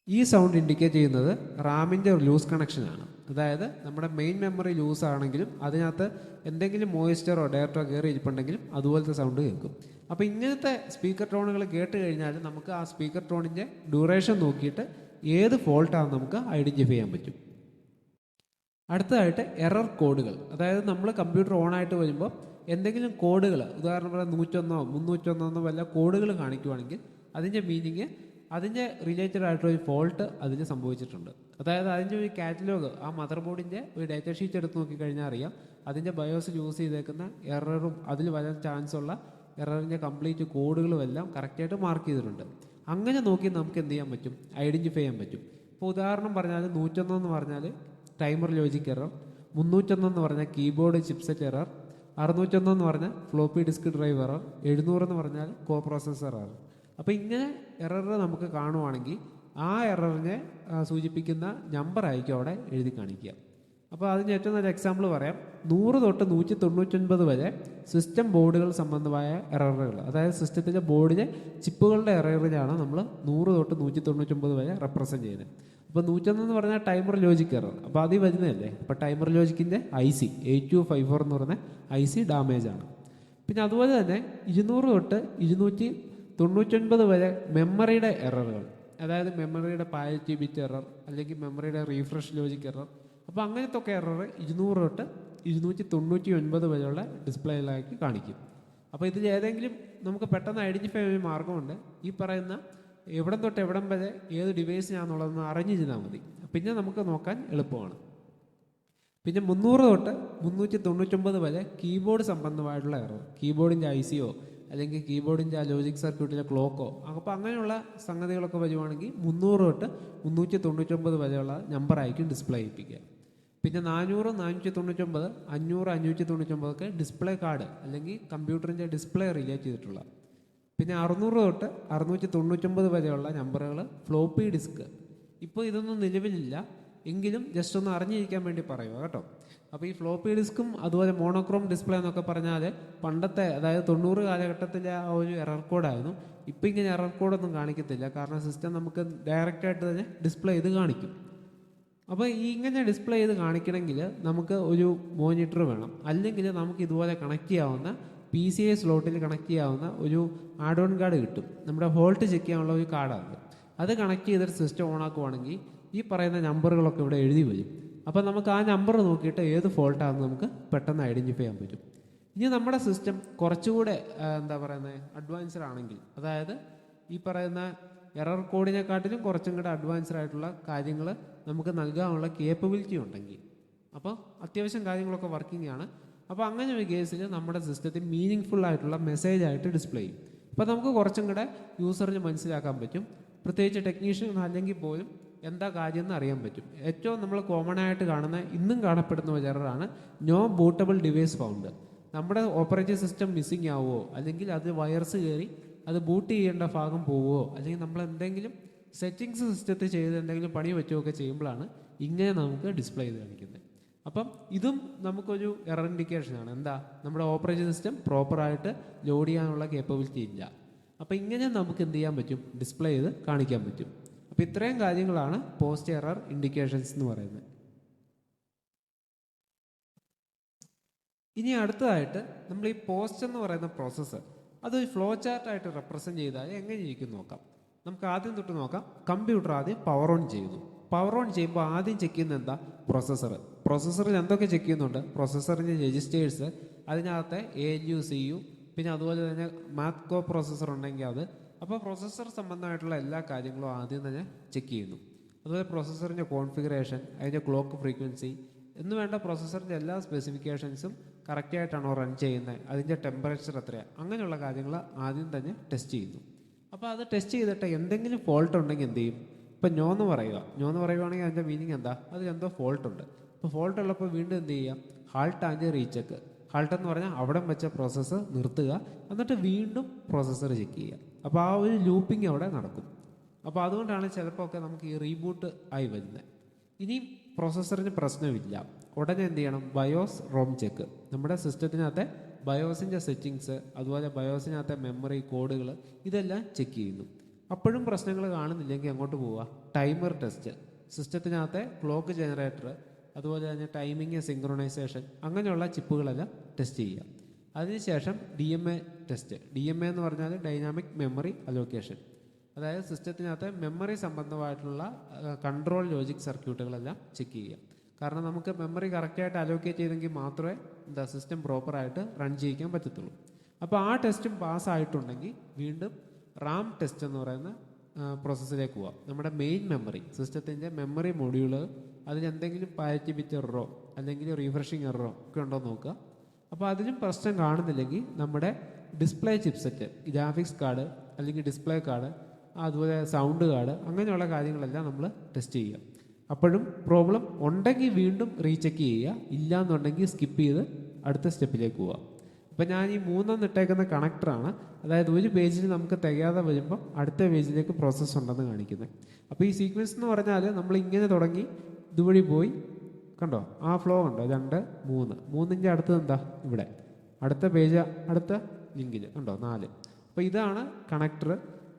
ഈ സൗണ്ട് ഇൻഡിക്കേറ്റ് ചെയ്യുന്നത് റാമിൻ്റെ ലൂസ് കണക്ഷനാണ്. അതായത് നമ്മുടെ മെയിൻ മെമ്മറി ലൂസ് ആണെങ്കിലും അതിനകത്ത് എന്തെങ്കിലും മോയിസ്ചറോ ഡയറക്റ്റോ കയറി ഇരിപ്പുണ്ടെങ്കിലും അതുപോലത്തെ സൗണ്ട് കേൾക്കും. അപ്പോൾ ഇങ്ങനത്തെ സ്പീക്കർ ടോണുകൾ കേട്ട് കഴിഞ്ഞാൽ നമുക്ക് ആ സ്പീക്കർ ടോണിൻ്റെ ഡ്യൂറേഷൻ നോക്കിയിട്ട് ഏത് ഫോൾട്ടാണെന്ന് നമുക്ക് ഐഡൻറ്റിഫൈ ചെയ്യാൻ പറ്റും. അടുത്തതായിട്ട് എറർ കോഡുകൾ. അതായത് നമ്മൾ കമ്പ്യൂട്ടർ ഓണായിട്ട് വരുമ്പോൾ എന്തെങ്കിലും കോഡുകൾ, ഉദാഹരണം പറയാൻ 101 301 വല്ല കോഡുകൾ കാണിക്കുവാണെങ്കിൽ അതിൻ്റെ മീനിങ് അതിൻ്റെ റിലേറ്റഡ് ആയിട്ടുള്ള ഒരു ഫോൾട്ട് അതിൽ സംഭവിച്ചിട്ടുണ്ട്. അതായത് അതിൻ്റെ ഒരു കാറ്റലോഗ് ആ മദർ ബോർഡിൻ്റെ ഒരു ഡാറ്റ ഷീറ്റ് എടുത്ത് നോക്കിക്കഴിഞ്ഞാൽ അറിയാം അതിൻ്റെ ബയോസ് യൂസ് ചെയ്തേക്കുന്ന എററും അതിൽ വരാൻ ചാൻസ് ഉള്ള എററിൻ്റെ കംപ്ലീറ്റ് കോഡുകളും എല്ലാം കറക്റ്റായിട്ട് മാർക്ക് ചെയ്തിട്ടുണ്ട്. അങ്ങനെ നോക്കി നമുക്ക് എന്ത് ചെയ്യാൻ പറ്റും, ഐഡൻറ്റിഫൈ ചെയ്യാൻ പറ്റും. ഇപ്പോൾ ഉദാഹരണം പറഞ്ഞാൽ 101 എന്ന് പറഞ്ഞാൽ ടൈമർ ലോജിക് എറർ, 301 എന്ന് പറഞ്ഞാൽ കീബോർഡ് ചിപ്സെറ്റ് എറർ, 601 എന്ന് പറഞ്ഞാൽ ഫ്ലോപ്പി ഡിസ്ക് ഡ്രൈവ് എറർ, 700 എന്ന് പറഞ്ഞാൽ കോ പ്രോസസ്സർ എറർ. അപ്പോൾ ഇങ്ങനെ എറർ നമുക്ക് കാണുവാണെങ്കിൽ ആ എററിനെ സൂചിപ്പിക്കുന്ന നമ്പർ ആയിരിക്കും അവിടെ എഴുതി കാണിക്കുക. അപ്പോൾ അതിന് ഏറ്റവും നല്ല എക്സാമ്പിൾ പറയാം. 100 തൊട്ട് 199 വരെ സിസ്റ്റം ബോർഡുകൾ സംബന്ധമായ എററുകൾ, അതായത് സിസ്റ്റത്തിൻ്റെ ബോർഡിലെ ചിപ്പുകളുടെ എററിലാണ് നമ്മൾ 100 തൊട്ട് 199 വരെ റെപ്രസെൻറ്റ് ചെയ്യുന്നത്. അപ്പോൾ 101 എന്ന് പറഞ്ഞാൽ ടൈമർ ലോജിക് എറർ. അപ്പോൾ അതിൽ വരുന്നതല്ലേ. അപ്പോൾ ടൈമർ ലോജിക്കിൻ്റെ IC 8254 എന്ന് പറഞ്ഞ IC ഡാമേജ് ആണ്. പിന്നെ അതുപോലെ തന്നെ 200 തൊട്ട് 299 വരെ മെമ്മറിയുടെ എററുകൾ, അതായത് മെമ്മറിയുടെ പാരിറ്റി ബിറ്റ് എറർ അല്ലെങ്കിൽ മെമ്മറിയുടെ റീഫ്രഷ് ലോജിക് എറർ. അപ്പോൾ അങ്ങനത്തെ ഒക്കെ എറർ 200 തൊട്ട് 299 വരെയുള്ള ഡിസ്പ്ലേയിലേക്ക് കാണിക്കും. അപ്പോൾ ഇതിൽ ഏതെങ്കിലും നമുക്ക് പെട്ടെന്ന് ഐഡൻറ്റിഫൈ ചെയ്യാൻ ഒരു മാർഗമുണ്ട്. ഈ പറയുന്ന എവിടം തൊട്ട് എവിടം വരെ ഏത് ഡിവൈസിനാണെന്നുള്ളതെന്ന് അറിഞ്ഞിരുന്നാൽ മതി. പിന്നെ നമുക്ക് നോക്കാൻ എളുപ്പമാണ്. പിന്നെ 300 തൊട്ട് 399 വരെ കീബോർഡ് സംബന്ധമായിട്ടുള്ള എറർ, കീബോർഡിൻ്റെ ICയോ അല്ലെങ്കിൽ കീബോർഡിൻ്റെ ആ ലോജിക് സർക്യൂട്ടിലെ ക്ലോക്കോ, അപ്പോൾ അങ്ങനെയുള്ള സംഗതികളൊക്കെ വരുവാണെങ്കിൽ 300 തൊട്ട് 399 വരെയുള്ള നമ്പറായിരിക്കും ഡിസ്പ്ലേ ചെയ്യിപ്പിക്കുക. പിന്നെ 400 499 500 599 ഒക്കെ ഡിസ്പ്ലേ കാർഡ് അല്ലെങ്കിൽ കമ്പ്യൂട്ടറിൻ്റെ ഡിസ്പ്ലേ റിലേറ്റ് ചെയ്തിട്ടുള്ള. പിന്നെ 600 തൊട്ട് 699 വരെയുള്ള നമ്പറുകൾ ഫ്ലോപ്പി ഡിസ്ക്. ഇപ്പോൾ ഇതൊന്നും നിലവിലില്ല, എങ്കിലും ജസ്റ്റ് ഒന്ന് അറിഞ്ഞിരിക്കാൻ വേണ്ടി പറയുക കേട്ടോ. അപ്പോൾ ഈ ഫ്ലോപ്പി ഡിസ്കും അതുപോലെ മോണോക്രോം ഡിസ്പ്ലേ എന്നൊക്കെ പറഞ്ഞാൽ പണ്ടത്തെ, അതായത് 90 കാലഘട്ടത്തിലെ ആ ഒരു എറർ കോഡായിരുന്നു. ഇപ്പോൾ ഇങ്ങനെ എറർ കോഡൊന്നും കാണിക്കത്തില്ല, കാരണം സിസ്റ്റം നമുക്ക് ഡയറക്റ്റായിട്ട് തന്നെ ഡിസ്പ്ലേ ചെയ്ത് കാണിക്കും. അപ്പോൾ ഈ ഇങ്ങനെ ഡിസ്പ്ലേ ചെയ്ത് കാണിക്കണമെങ്കിൽ നമുക്ക് ഒരു മോണിറ്റർ വേണം, അല്ലെങ്കിൽ നമുക്ക് ഇതുപോലെ കണക്ട് ചെയ്യാവുന്ന PCI സ്ലോട്ടിൽ കണക്ട് ചെയ്യാവുന്ന ഒരു ആഡ് ഓൺ കാർഡ് കിട്ടും. നമ്മുടെ വോൾട്ട് ചെക്ക് ചെയ്യാനുള്ള ഒരു കാർഡാണ്. അത് കണക്ട് ചെയ്തിട്ട് സിസ്റ്റം ഓൺ ആക്കുവാണെങ്കിൽ ഈ പറയുന്ന നമ്പറുകളൊക്കെ ഇവിടെ എഴുതി വരും. അപ്പോൾ നമുക്ക് ആ നമ്പർ നോക്കിയിട്ട് ഏത് ഫോൾട്ടാണെന്ന് നമുക്ക് പെട്ടെന്ന് ഐഡൻറ്റിഫൈ ചെയ്യാൻ പറ്റും. ഇനി നമ്മുടെ സിസ്റ്റം കുറച്ചുകൂടെ എന്താ പറയുന്നത് അഡ്വാൻസ്ഡ് ആണെങ്കിൽ, അതായത് ഈ പറയുന്ന എറർ കോഡിനെക്കാട്ടിലും കുറച്ചും കൂടെ അഡ്വാൻസ്ഡ് ആയിട്ടുള്ള കാര്യങ്ങൾ നമുക്ക് നൽകാനുള്ള കേപ്പബിലിറ്റി ഉണ്ടെങ്കിൽ, അപ്പോൾ അത്യാവശ്യം കാര്യങ്ങളൊക്കെ വർക്കിംഗ് ആണ്. അപ്പോൾ അങ്ങനെ ഒരു കേസിൽ നമ്മുടെ സിസ്റ്റത്തിൽ മീനിങ് ഫുൾ ആയിട്ടുള്ള മെസ്സേജ് ആയിട്ട് ഡിസ്പ്ലേ ചെയ്യും. അപ്പോൾ നമുക്ക് കുറച്ചും കൂടെ യൂസറിന് മനസ്സിലാക്കാൻ പറ്റും. പ്രത്യേകിച്ച് ടെക്നീഷ്യൻ അല്ലെങ്കിൽ പോലും എന്താ കാര്യം എന്ന് അറിയാൻ പറ്റും. ഏറ്റവും നമ്മൾ കോമൺ ആയിട്ട് കാണുന്ന ഇന്നും കാണപ്പെടുന്ന ഒരു എററാണ് നോ ബൂട്ടബിൾ ഡിവൈസ് ഫൗണ്ട്. നമ്മുടെ ഓപ്പറേറ്റിംഗ് സിസ്റ്റം മിസ്സിങ് ആവുമോ, അല്ലെങ്കിൽ അത് വൈറസ് കയറി അത് ബൂട്ട് ചെയ്യേണ്ട ഭാഗം പോവുമോ, അല്ലെങ്കിൽ നമ്മൾ എന്തെങ്കിലും സെറ്റിങ്സ് സിസ്റ്റത്തിൽ ചെയ്ത് എന്തെങ്കിലും പണി പറ്റുകയൊക്കെ ചെയ്യുമ്പോഴാണ് ഇങ്ങനെ നമുക്ക് ഡിസ്പ്ലേ ചെയ്ത് കാണിക്കുന്നത്. അപ്പം ഇതും നമുക്കൊരു എറർ ഇൻഡിക്കേഷനാണ്. എന്താ, നമ്മുടെ ഓപ്പറേറ്റിംഗ് സിസ്റ്റം പ്രോപ്പറായിട്ട് ലോഡ് ചെയ്യാനുള്ള കേപ്പബിലിറ്റി ഇല്ല. അപ്പോൾ ഇങ്ങനെ നമുക്ക് എന്ത് ചെയ്യാൻ പറ്റും, ഡിസ്പ്ലേ ചെയ്ത് കാണിക്കാൻ പറ്റും. അപ്പോൾ ഇത്രയും കാര്യങ്ങളാണ് പോസ്റ്റ് എറർ ഇൻഡിക്കേഷൻസ് എന്ന് പറയുന്നത്. ഇനി അടുത്തതായിട്ട് നമ്മൾ ഈ പോസ്റ്റ് എന്ന് പറയുന്ന പ്രോസസ്സ് അതൊരു ഫ്ലോ ചാർട്ടായിട്ട് റെപ്രസെൻറ്റ് ചെയ്താൽ എങ്ങനെ ഇരിക്കും നോക്കാം. നമുക്ക് ആദ്യം തൊട്ട് നോക്കാം. കമ്പ്യൂട്ടർ ആദ്യം പവർ ഓൺ ചെയ്യുന്നു. പവർ ഓൺ ചെയ്യുമ്പോൾ ആദ്യം ചെക്ക് ചെയ്യുന്നത് എന്താ, പ്രൊസസ്സറിൽ എന്തൊക്കെ ചെക്ക് ചെയ്യുന്നുണ്ട്, പ്രൊസസ്സറിൻ്റെ രജിസ്റ്റേഴ്സ്, അതിനകത്തെ ALU CU, പിന്നെ അതുപോലെ തന്നെ മാത്ത് കോ പ്രോസസ്സർ ഉണ്ടെങ്കിൽ അത്. അപ്പോൾ പ്രൊസസ്സർ സംബന്ധമായിട്ടുള്ള എല്ലാ കാര്യങ്ങളും ആദ്യം തന്നെ ചെക്ക് ചെയ്യുന്നു. അതുപോലെ പ്രൊസസ്സറിൻ്റെ കോൺഫിഗറേഷൻ, അതിൻ്റെ ക്ലോക്ക് ഫ്രീക്വൻസി എന്ന് വേണ്ട പ്രൊസസ്സറിൻ്റെ എല്ലാ സ്പെസിഫിക്കേഷൻസും കറക്റ്റായിട്ടാണോ റൺ ചെയ്യുന്നത്, അതിൻ്റെ ടെമ്പറേച്ചർ എത്രയാണ്, അങ്ങനെയുള്ള കാര്യങ്ങൾ ആദ്യം തന്നെ ടെസ്റ്റ് ചെയ്യുന്നു. അപ്പോൾ അത് ടെസ്റ്റ് ചെയ്തിട്ട് എന്തെങ്കിലും ഫോൾട്ട് ഉണ്ടെങ്കിൽ എന്ത് ചെയ്യും, ഇപ്പം നോ എന്ന് പറയുകയാണെങ്കിൽ അതിൻ്റെ മീനിങ് എന്താ, അതിലെന്തോ ഫോൾട്ട് ഉണ്ട്. അപ്പോൾ ഫോൾട്ട് ഉള്ളപ്പോൾ വീണ്ടും എന്ത് ചെയ്യാം, ഹാൾട്ട് ആൻഡ് റീചെക്ക്. ഹാൾട്ട് എന്ന് പറഞ്ഞാൽ അവിടെ വെച്ച പ്രോസസ്സ് നിർത്തുക, എന്നിട്ട് വീണ്ടും പ്രോസസ്സർ ചെക്ക് ചെയ്യുക. അപ്പോൾ ആ ഒരു ലൂപ്പിംഗ് അവിടെ നടക്കും. അപ്പോൾ അതുകൊണ്ടാണ് ചിലപ്പോൾ ഒക്കെ നമുക്ക് ഈ റീബൂട്ട് ആയി വരുന്നത്. ഇനി പ്രോസസ്സറിന് പ്രശ്നമില്ല, ഉടനെ എന്ത് ചെയ്യണം, ബയോസ് റോം ചെക്ക്. നമ്മുടെ സിസ്റ്റത്തിനകത്തെ ബയോസിൻ്റെ സെറ്റിങ്സ്, അതുപോലെ ബയോസിനകത്തെ മെമ്മറി കോഡുകൾ, ഇതെല്ലാം ചെക്ക് ചെയ്യുന്നു. അപ്പോഴും പ്രശ്നങ്ങൾ കാണുന്നില്ലെങ്കിൽ അങ്ങോട്ട് പോവുക, ടൈമർ ടെസ്റ്റ്, സിസ്റ്റത്തിനകത്തെ ക്ലോക്ക് ജനറേറ്റർ, അതുപോലെ തന്നെ ടൈമിങ് സിങ്ക്രണൈസേഷൻ, അങ്ങനെയുള്ള ചിപ്പുകളെല്ലാം ടെസ്റ്റ് ചെയ്യുക. അതിനുശേഷം DMA ടെസ്റ്റ്. DMA എന്ന് പറഞ്ഞാൽ ഡൈനാമിക് മെമ്മറി അലോക്കേഷൻ, അതായത് സിസ്റ്റത്തിനകത്ത് മെമ്മറി സംബന്ധമായിട്ടുള്ള കൺട്രോൾ ലോജിക് സർക്യൂട്ടുകളെല്ലാം ചെക്ക് ചെയ്യുക. കാരണം നമുക്ക് മെമ്മറി കറക്റ്റായിട്ട് അലോക്കേറ്റ് ചെയ്തെങ്കിൽ മാത്രമേ സിസ്റ്റം പ്രോപ്പറായിട്ട് റൺ ചെയ്യിക്കാൻ പറ്റത്തുള്ളൂ. അപ്പോൾ ആ ടെസ്റ്റും പാസ്സായിട്ടുണ്ടെങ്കിൽ വീണ്ടും റാം ടെസ്റ്റ് എന്ന് പറയുന്ന പ്രോസസ്സിലേക്ക് പോവാം. നമ്മുടെ മെയിൻ മെമ്മറി, സിസ്റ്റത്തിൻ്റെ മെമ്മറി മൊഡ്യൂള്, അതിലെന്തെങ്കിലും പാരിറ്റി ബിറ്റ് എററോ അല്ലെങ്കിൽ റീഫ്രഷിങ് എററോ ഒക്കെ ഉണ്ടോ നോക്കുക. അപ്പോൾ അതിലും പ്രശ്നം കാണുന്നില്ലെങ്കിൽ നമ്മുടെ ഡിസ്പ്ലേ ചിപ്സെറ്റ്, ഗ്രാഫിക്സ് കാർഡ് അല്ലെങ്കിൽ ഡിസ്പ്ലേ കാർഡ്, അതുപോലെ സൗണ്ട് കാർഡ്, അങ്ങനെയുള്ള കാര്യങ്ങളെല്ലാം നമ്മൾ ടെസ്റ്റ് ചെയ്യുക. അപ്പോഴും പ്രോബ്ലം ഉണ്ടെങ്കിൽ വീണ്ടും റീചെക്ക് ചെയ്യുക, ഇല്ലയെന്നുണ്ടെങ്കിൽ സ്കിപ്പ് ചെയ്ത് അടുത്ത സ്റ്റെപ്പിലേക്ക് പോവുക. അപ്പോൾ ഞാൻ ഈ 3 ഇട്ടേക്കുന്ന കണക്ടറാണ്, അതായത് ഒരു പേജിൽ നമുക്ക് തികയാതെ വരുമ്പോൾ അടുത്ത പേജിലേക്ക് പ്രോസസ്സ് ഉണ്ടെന്ന് കാണിക്കുന്നത്. അപ്പോൾ ഈ സീക്വൻസ് എന്ന് പറഞ്ഞാൽ നമ്മൾ ഇങ്ങനെ തുടങ്ങി ഇതുവഴി പോയി, കണ്ടോ ആ ഫ്ലോ ഉണ്ടോ, 2 3 3ൻ്റെ അടുത്തത് എന്താ ഇവിടെ അടുത്ത പേജ്, അടുത്ത ലിങ്കിൽ കണ്ടോ 4. അപ്പോൾ ഇതാണ് കണക്ടർ.